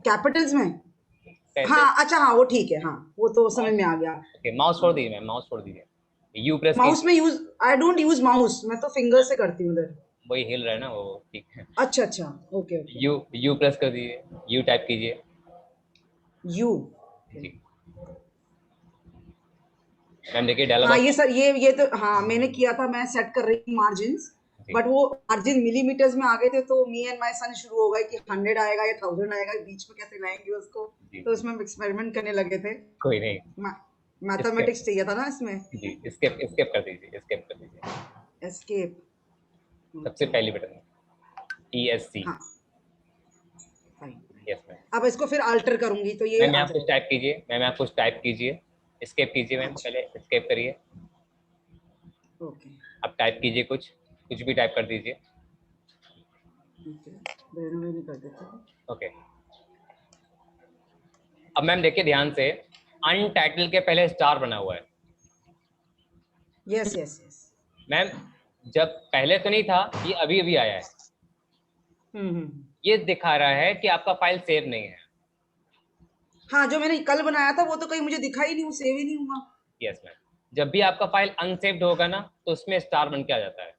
S3: Capitals में?
S2: कैसे?
S3: हाँ अच्छा, हाँ वो ठीक है, हाँ वो तो समझ में आ गया।
S2: ओके, माउस छोड़ दीजिए मैम, माउस छोड़ दीजिए, यू प्रेस
S3: माउस में
S2: कीजिए,
S3: use, I don't use mouse, मैं तो फिंगर से करती हूँ उधर।
S2: वही हिल रहा है ना वो, ठीक है,
S3: अच्छा अच्छा, ओके ओके।
S2: यू प्रेस कर दीजिए, यू टाइप कीजिए,
S3: यू,
S2: जी मैम, देखिए डायलॉग
S3: हाँ ये
S2: बॉक्स,
S3: सर, ये तो हाँ मैंने किया था, मैं सेट कर रही हूँ मार्जिन्स,
S2: जी
S3: बट वो मार्जिन मिलीमीटर्स में आ गए थे, तो मी एंड माय सन शुरू हो गए कि 100 आएगा या 1000 आएगा, बीच में कैसे लाएंगे उसको,
S2: जी,
S3: तो उसमें हम एक्सपेरिमेंट करने लगे थे।
S2: कोई नहीं, स्केप,
S3: मैथमेटिक्स चाहिए था ना इसमें।
S2: जी स्केप स्केप कर दीजिए, स्केप कर दीजिए,
S3: एस्केप,
S2: सबसे पहली बटन, ESC,
S3: हाँ फाइन,
S2: यस मैम।
S3: अब इसको फिर अल्टर करूंगी तो ये
S2: मैम
S3: आ
S2: आप कुछ
S3: जाएगा।
S2: टाइप कीजिए, मैम आप कुछ टाइप कीजिए, एस्केप कीजिए मैम,
S3: अच्छा।
S2: पहले एस्केप करिए,
S3: ओके
S2: अब टाइप कीजिए, कुछ भी टाइप कर दीजिए।
S3: ओके, रेनोवेट कर देते हैं।
S2: ओके, अब मैम देखिए ध्यान से, अनटाइटल के पहले स्टार बना हुआ है
S3: यस यस यस।
S2: मैम, जब पहले तो नहीं था, ये अभी अभी आया है। ये दिखा रहा है कि आपका फाइल सेव नहीं है।
S3: हाँ, जो मैंने कल बनाया था वो तो कहीं मुझे दिखा ही नहीं, वो सेव ही नहीं हुआ।
S2: यस मैम, जब भी आपका फाइल अनसेव्ड होगा ना, तो उसमें स्टार बन के आ जाता है,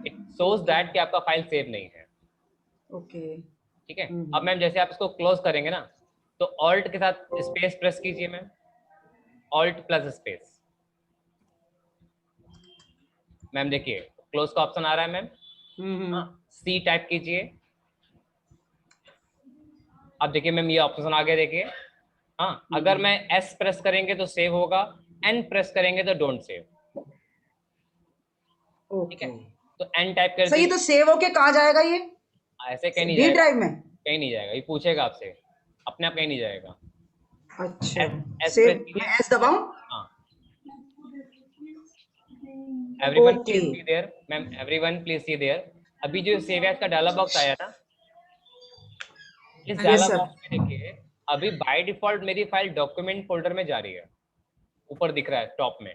S2: इट शोज दैट कि आपका फाइल सेव नहीं है।
S3: ओके।
S2: ठीक है, अब मैम जैसे आप इसको क्लोज करेंगे ना, तो ऑल्ट के साथ स्पेस प्रेस कीजिए ma'am, alt plus space. Ma'am देखिए क्लोज का ऑप्शन आ रहा है मैम। हाँ, सी टाइप कीजिए। अब देखिए मैम ये ऑप्शन आ गया, देखिए। हाँ, अगर मैं एस प्रेस करेंगे तो सेव होगा, एन प्रेस करेंगे तो डोंट सेव। ठीक है,
S3: ओके
S2: तो एन टाइप कर
S3: सही,
S2: दीजिए।
S3: तो सेव होके कहाँ जाएगा ये?
S2: ऐसे कहीं नहीं
S3: डी
S2: जाएगा,
S3: ड्राइव में?
S2: कहीं नहीं जाएगा, ये पूछेगा आपसे, अपने आप कहीं नहीं जाएगा।
S3: अच्छा,
S2: एस प्रेस
S3: सेव
S2: कीजिए।
S3: मैं एस दबाऊं?
S2: हाँ, everyone
S3: okay.
S2: Please see there ma'am, everyone please see there. अभी जो सेव एज का डायलॉग बॉक्स आया ना, इस
S4: हाँ
S3: यस
S2: डायलॉग
S3: सर।
S2: बॉक्स में देखिए, अभी बाय डिफॉल्ट मेरी फाइल डॉक्यूमेंट फोल्डर में जा रही है, ऊपर दिख रहा है टॉप में।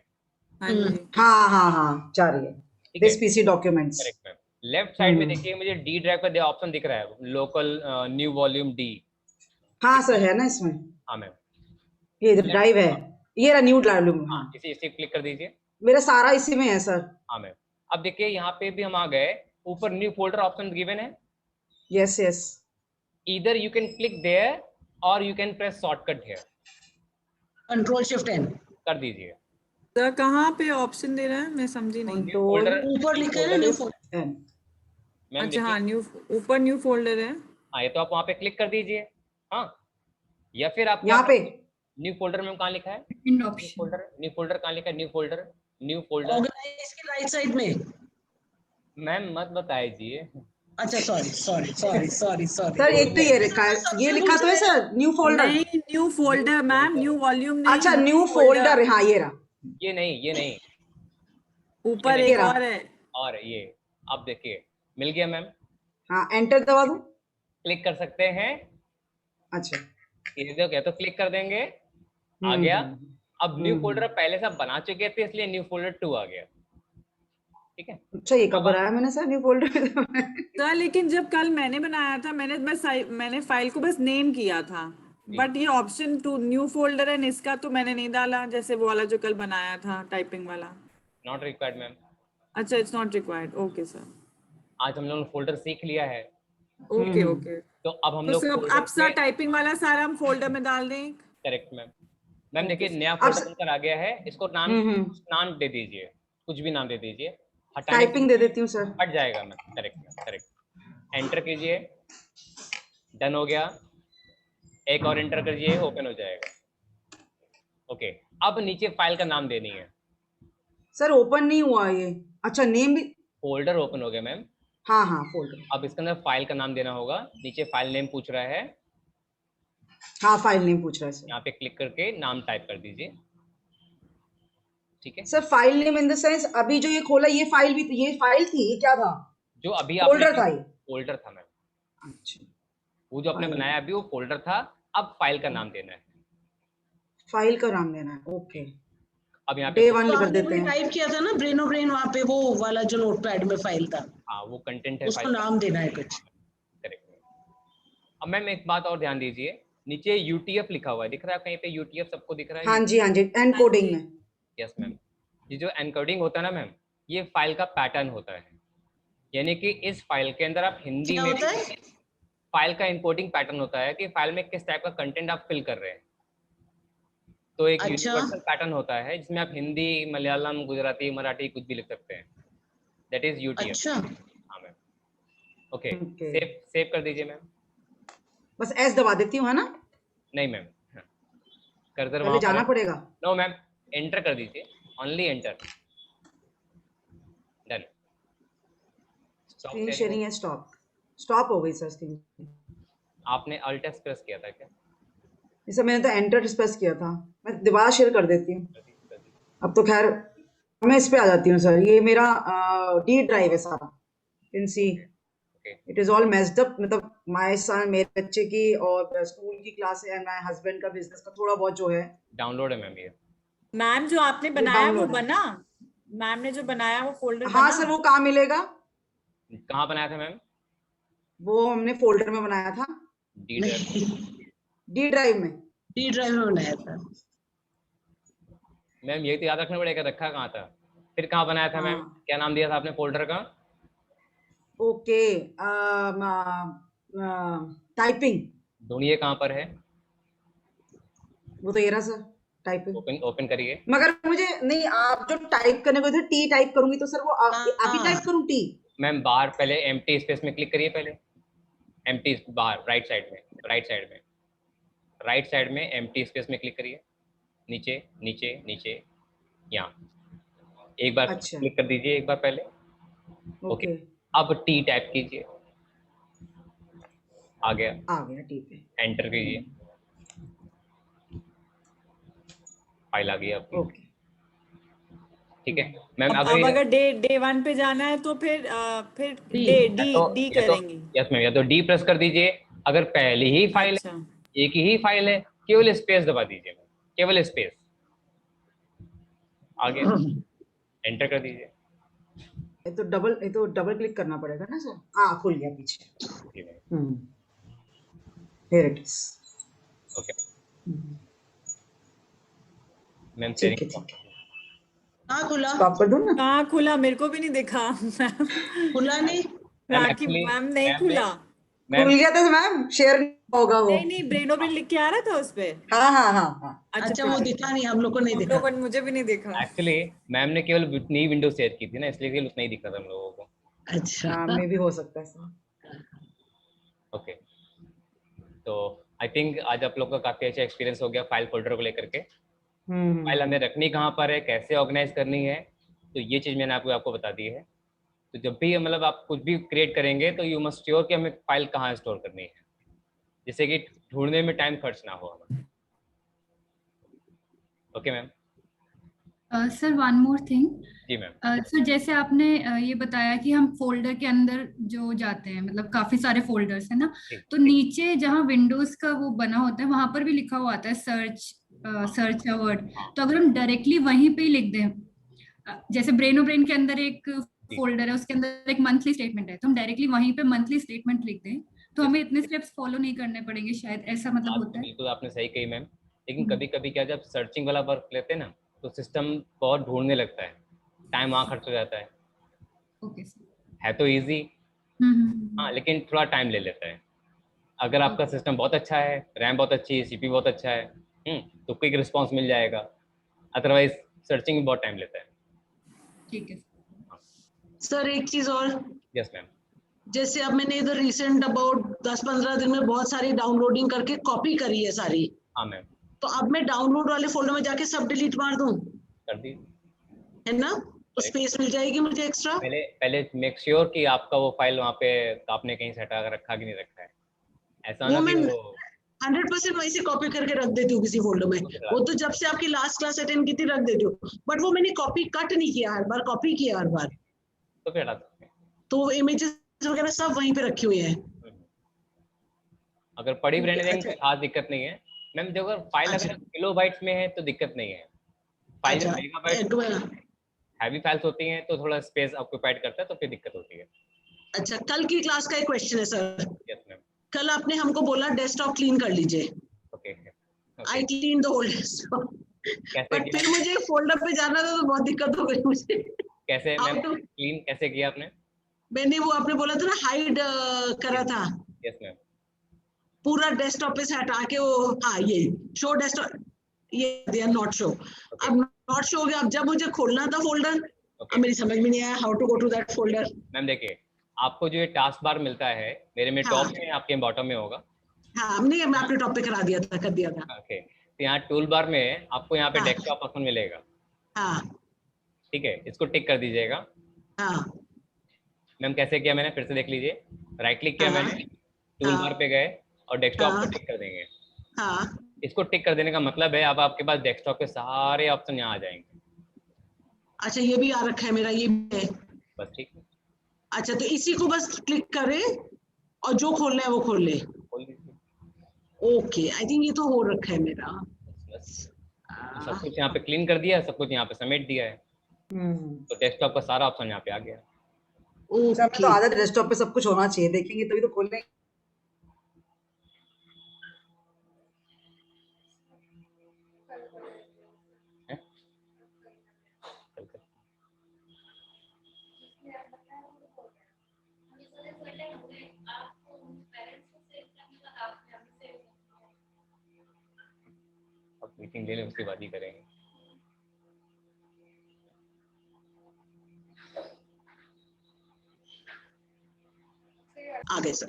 S4: हाँ जी।
S3: हाँ हाँ हाँ, जा रही है।
S2: ठीक है,
S3: this PC documents.
S2: Correct ma'am. Left side में देखिए मुझे डी ड्राइव का ऑप्शन दिख रहा है, लोकल न्यू वॉल्यूम डी।
S3: हाँ सर, है ना इसमें?
S2: हाँ मैम,
S3: ये ड्राइव है, ये रहा न्यू ड्राइव। हाँ,
S2: हाँ इसी इसी क्लिक कर दीजिए।
S3: मेरा सारा इसी में है सर।
S2: हाँ मैम, अब देखिए यहाँ पे भी हम आ गए, ऊपर न्यू फोल्डर ऑप्शन गिवन है।
S3: Yes yes.
S2: either you can click there or you can press shortcut here।
S1: Control shift N.
S2: कर दीजिए।
S4: सर कहाँ पे ऑप्शन दे रहा है, मैं समझी नहीं।
S2: न्यू फोल्डर,
S1: ऊपर लिखा है ना न्यू फोल्डर।
S2: मैम
S4: अच्छा हाँ,
S2: देखिए,
S4: न्यू, ऊपर न्यू फोल्डर है।
S2: हाँ ये तो आप वहाँ पे क्लिक कर दीजिए। हाँ, या फिर आप क्या
S3: यहाँ पे
S2: न्यू फोल्डर में कहाँ लिखा है,
S5: second
S2: new
S5: option.
S2: Folder, new folder कहाँ लिखा है, new folder, new folder.
S1: Organise के राइट साइड में।
S2: मैम मत बताइए।
S1: अच्छा sorry sorry sorry sorry sorry.
S3: Sir, एक तो ये लिखा है, ये लिखा तो है सर न्यू फोल्डर।
S4: नहीं, new folder ma'am, new volume नहीं।
S3: अच्छा, न्यू फोल्डर, हाँ ये रहा।
S2: ये नहीं, ये नहीं,
S4: ऊपर
S2: ये
S4: एक
S3: रहा।
S4: और है।
S2: और ये, अब देखिए मिल गया मैम,
S3: हाँ, एंटर दबा दूं?
S2: क्लिक कर सकते हैं।
S3: अच्छा।
S2: ये देखो, या तो क्लिक कर देंगे, आ गया। अब न्यू
S3: हम्म।
S2: फोल्डर पहले से आप बना चुके थे, इसलिए न्यू फोल्डर 2 आ गया। ठीक है,
S3: अच्छा, ये कब बनाया मैंने सर न्यू फोल्डर?
S4: सर लेकिन जब कल मैंने बनाया था, मैंने फाइल को बस नेम किया था, बट ये ऑप्शन टू न्यू फोल्डर है इसका तो मैंने नहीं डाला, जैसे वो वाला जो कल बनाया था टाइपिंग वाला।
S2: Not required ma'am.
S4: अच्छा, it's not required. Okay sir.
S2: आज हम लोगों ने फोल्डर सीख लिया है,
S4: ओके ओके।
S2: तो अब हम
S4: तो
S2: लोग
S4: सर
S2: फोल्डर
S4: अब सर टाइपिंग वाला सारा हम फोल्डर में डाल दें।
S2: Correct ma'am. मैम देखिए नया
S3: अब
S2: फोल्डर बनकर आ गया है, इसको नाम नाम दे दीजिए, कुछ भी नाम दे दीजिए। हटाने
S3: टाइपिंग दे देती हूँ सर।
S2: हट जाएगा ma'am, correct ma'am, correct. Enter कीजिए, डन हो गया। एक और एंटर करिए, ओपन हो जाएगा। ओके, अब नीचे फाइल का नाम देनी है।
S3: सर ओपन नहीं हुआ ये। अच्छा, नेम भी।
S2: फोल्डर ओपन हो गया मैम।
S3: हाँ हाँ, फोल्डर।
S2: अब इसके अंदर फाइल का नाम देना होगा, नीचे फाइल नेम पूछ रहा है,
S3: हाँ, फाइल नेम पूछ रहा है सर।
S2: यहाँ पे क्लिक करके नाम टाइप कर दीजिए। ठीक है,
S3: sir file name in the sense, अभी जो ये खोला ये फाइल भी, ये फाइल थी, ये क्या था?
S2: जो अभी
S3: फोल्डर
S2: आपने
S3: था ये?
S2: फोल्डर था मैम,
S3: अच्छा,
S2: वो जो आपने
S3: फाइल।
S2: बनाया अभी वो फोल्डर था। अब फाइल का नाम देना है।
S3: फाइल का नाम देना है, ओके।
S2: अब यहाँ पे
S3: डे
S2: कुछ,
S3: वन
S1: तो
S3: कर
S1: आपने
S3: देते हैं।
S1: टाइप किया था ना ब्रेनो ब्रेन, वहाँ पे वो वाला जो नोटपैड में फाइल था,
S2: हाँ वो कंटेंट है
S1: उसको
S2: फाइल का।
S1: नाम देना है कुछ।
S2: करेक्ट। अब मैम एक बात और ध्यान दीजिए, नीचे यूटीएफ लिखा हुआ है, दिख रहा है कहीं पे यूटीएफ, सबको दिख रहा है?
S3: हाँ जी हाँ जी, एंड कोडिंग में।
S2: यस मैम, ये जो एनकोडिंग होता है ना मैम, ये फाइल का पैटर्न होता है, यानी कि इस फाइल के अंदर आप हिंदी
S1: क्या
S2: में
S1: होता है?
S2: फाइल का इनकोडिंग पैटर्न होता है कि फाइल में किस टाइप का कंटेंट आप फिल कर रहे हैं। तो एक
S1: अच्छा।
S2: यूनिवर्सल पैटर्न होता है जिसमें आप हिंदी, मलयालम, गुजराती, मराठी कुछ भी लिख सकते हैं, दैट इज यूटीएफ।
S1: अच्छा,
S2: हाँ मैम। Okay,
S3: okay.
S2: सेव कर दीजिए मैम।
S3: बस एस दबा देती हूँ, है ना?
S2: नहीं मैम, कर्सर
S3: पहले
S2: वहां पर
S3: जाना
S2: है।
S3: पड़ेगा?
S2: नो मैम, एंटर कर दीजिए, only enter. Done.
S3: Screen sharing है, स्टॉप। स्टॉप हो गई सर स्क्रीन।
S2: आपने अल्ट एस प्रेस किया था क्या?
S3: जैसे मैंने तो एंटर प्रेस किया था। मैं दोबारा शेयर कर देती हूँ। अब तो खैर मैं इस पे आ जाती हूँ सर। ये मेरा डी ड्राइव है सारा। Can see it is all messed up. मतलब माय सन, मेरे बच्चे की और स्कूल की क्लास है, माय हस्बैंड का बिजनेस का थोड़ा बहुत जो है।
S2: डाउनलोड है मैम ये।
S4: मैम जो आपने
S3: ये
S4: बनाया वो
S3: डाउनलोड है।
S4: बना, मैम ने जो बनाया वो फोल्डर
S3: हाँ
S4: बना।
S3: सर, वो कहाँ मिलेगा?
S2: कहाँ बनाया था मैम?
S3: वो हमने फोल्डर में बनाया था,
S2: डी ड्राइव।
S3: डी ड्राइव में।
S1: डी ड्राइव में बनाया था।
S2: मैम ये तो याद रखना पड़ेगा, रखा कहाँ था, फिर कहाँ बनाया था मैम?
S3: हाँ
S2: क्या नाम दिया था आपने फोल्डर का?
S3: ओके। टाइपिंग।
S2: ढूंढिए कहाँ पर है,
S3: वो तो ये रहा सर, टाइपिंग।
S2: ओपन ओपन करिए।
S3: मगर मुझे नहीं, आप जो टाइप करने को थे, टी टाइप करूंगी तो सर वो अभी
S1: हाँ।
S3: टाइप करूं टी?
S2: मैम बाहर पहले एम्प्टी स्पेस में क्लिक करिए, पहले एम्प्टी बाहर राइट साइड में, राइट साइड में एम्प्टी स्पेस में क्लिक करिए, नीचे नीचे नीचे यहाँ एक बार
S3: अच्छा
S2: क्लिक कर दीजिए, एक बार पहले। ओके,
S3: ओके,
S2: अब टी टाइप कीजिए, आ गया,
S3: आ गया टी पे।
S2: एंटर कीजिए, फाइल आ गई आपकी।
S3: ओके,
S2: ठीक है मैम।
S4: अब अगर डे 1 पे जाना है तो फिर डी करेंगे।
S2: यस मैम, या तो डी प्रेस कर दीजिए, अगर पहली ही फाइल
S4: अच्छा,
S2: एक ही फाइल है, केवल स्पेस दबा दीजिए मैम, केवल स्पेस, आगे एंटर कर दीजिए।
S3: ये तो डबल क्लिक करना पड़ेगा ना सर? खुल गया पीछे। Here it is.
S2: Okay ma'am,
S3: ठीक है, ठीक है।
S1: हाँ खुला।
S3: स्टॉप कर दूं ना?
S4: कहाँ खुला? मेरे को भी नहीं दिखा।
S1: खुला नहीं।
S4: राखी मैम नहीं खुला।
S3: खुल गया था मैम, शेयर होगा वो।
S4: नहीं ब्रेनो ब्रेन लिख के आ रहा था उस पे।
S3: हाँ हाँ हाँ हाँ।
S1: अच्छा वो दिखा नहीं, हम लोग को नहीं दिखा।
S4: मुझे भी नहीं दिखा।
S2: एक्चुअली मैम ने केवल नई विंडो शेयर की थी ना, इसलिए केवल उतना ही दिखा था हम लोगों को।
S1: अच्छा
S3: में भी हो सकता है सर।
S2: ओके, तो आई थिंक आज आप लोग का काफी अच्छा एक्सपीरियंस हो गया फाइल फोल्डर को लेकर के। फाइल हमें रखनी कहाँ पर है, कैसे ऑर्गेनाइज करनी है, तो ये चीज मैंने आपको बता दी है। तो जब भी मतलब आप कुछ भी क्रिएट करेंगे तो यू मस्ट श्योर कि हमें फाइल कहाँ स्टोर करनी है, जिससे कि ढूंढने में टाइम खर्च ना हो हमें। Okay ma'am.
S5: Sir one more thing.
S2: जी मैम।
S5: सर जैसे आपने ये बताया कि हम फोल्डर के अंदर जो जाते हैं, मतलब काफी सारे फोल्डर्स है ना, तो नीचे जहाँ विंडोज का वो बना होता है वहां पर भी लिखा हुआ आता है सर्च अ वर्ड। तो अगर हम डायरेक्टली वहीं पे ही लिख दें, जैसे ब्रेनो ब्रेन के अंदर एक फोल्डर है, उसके अंदर एक मंथली स्टेटमेंट है, तो हम डायरेक्टली वहीं पे मंथली स्टेटमेंट लिख दें तो हमें इतने स्टेप्स फॉलो नहीं करने पड़ेंगे शायद, ऐसा मतलब होता है?
S2: बिल्कुल आपने सही कही मैम, लेकिन कभी कभी क्या, जब सर्चिंग वाला वर्क लेते हैं ना तो सिस्टम बहुत ढूंढने लगता है, टाइम वहाँ खर्च हो जाता है।
S5: ओके
S2: है तो इजी, हाँ, लेकिन थोड़ा टाइम ले लेता है। अगर आपका सिस्टम बहुत अच्छा है, रैम बहुत अच्छी है, सीपीयू बहुत अच्छा है, तो क्विक रिस्पॉन्स मिल जाएगा, अदरवाइज सर्चिंग में बहुत टाइम लेता है।
S5: ठीक है
S1: सर एक चीज और।
S2: Yes ma'am.
S1: जैसे अब मैंने इधर रिसेंट अबाउट 10-15 दिन में बहुत सारी डाउनलोडिंग करके कॉपी करी है सारी।
S2: हाँ मैम।
S1: तो अब मैं डाउनलोड वाले फोल्डर में जाके सब डिलीट मार दूं,
S2: कर दी,
S1: है ना? तो स्पेस मिल जाएगी मुझे एक्स्ट्रा।
S2: पहले मेक श्योर कि आपका वो फाइल वहाँ पे आपने कहीं से हटा कर रखा कि नहीं रखा है, ऐसा ना कि वो
S1: 100% वहीं से कॉपी करके रख देती हूँ किसी फोल्डर में। वो तो जब से आपकी लास्ट क्लास अटेंड की थी रख देती हूँ, बट वो मैंने कॉपी कट नहीं किया, हर बार कॉपी किया हर बार,
S2: तो फिर हटा सकते हैं।
S1: तो इमेजेस वगैरह सब वहीं पे रखी हुई हैं।
S2: अगर पड़ी भी रहने देंगे तो खास दिक्कत नहीं है मैम। जब अगर फाइल अगर किलोबाइट्स में है तो दिक्कत नहीं है, फाइल जब मेगाबाइट हैवी फाइल्स होती हैं तो थोड़ा स्पेस ऑक्यूपाइड करता है, तो फिर दिक्कत होती है।
S1: अच्छा, कल की क्लास का एक क्वेश्चन है सर।
S2: Yes ma'am.
S1: कल आपने हमको बोला डेस्कटॉप क्लीन कर लीजिए।
S2: Okay,
S1: I clean the whole desktop, but फिर मुझे फोल्डर पे जाना था तो बहुत दिक्कत हो गई मुझे।
S2: कैसे मैम क्लीन कैसे किया आपने?
S1: मैंने वो आपने बोला था ना हाइड करा था।
S2: Yes ma'am.
S1: पूरा डेस्कटॉप पे से हटा के वो, हाँ ये शो डेस्कटॉप, ये दिया नॉट शो। अब नॉट शो हो गया, अब जब मुझे खोलना था फोल्डर, अब मेरी समझ में नहीं आया how to go to that folder.
S2: Ma'am देखिए, आपको जो ये टास्क बार मिलता है, मेरे में टॉप में, आपके बॉटम में होगा।
S1: हाँ नहीं, मैं आपने टॉप पे कर दिया था।
S2: ओके, तो यहाँ टूल बार में आपको यहाँ पे डेस्कटॉप ऑप्शन मिलेगा।
S1: हाँ
S2: ठीक है, इसको टिक कर दीजिएगा।
S1: हाँ
S2: मैम कैसे किया मैंने, फिर से देख लीजिए। राइट क्लिक किया मैंने, टूल बार पे गए और डेस्कटॉप
S1: हाँ।
S2: को टिक कर देंगे।
S1: हाँ,
S2: इसको टिक कर देने का मतलब है अब आपके पास डेस्कटॉप के सारे ऑप्शन यहाँ आ जाएंगे।
S1: अच्छा ये भी आ रखा है मेरा, ये भी है।
S2: बस ठीक है,
S1: अच्छा तो इसी को बस क्लिक करें और जो खोलना है वो खोल ले।
S2: खोल दीजिए।
S1: ओके, आई थिंक ये तो हो रखा है मेरा।
S2: बस सब कुछ यहाँ पे क्लीन कर दिया है, सब कुछ यहाँ पे समेट दिया है, तो डेस्कटॉप का सारा ऑप्शन यहाँ पे आ गया।
S3: अच्छा, हमें तो
S1: ओके,
S3: आदत डेस्कटॉप पे सब कुछ होना चाहिए, देखेंगे तभी तो खोलेंगे।
S2: हैं? चल कर। अब मीटिंग ले लें उसके बाद ही करेंगे।
S1: आ गए सर।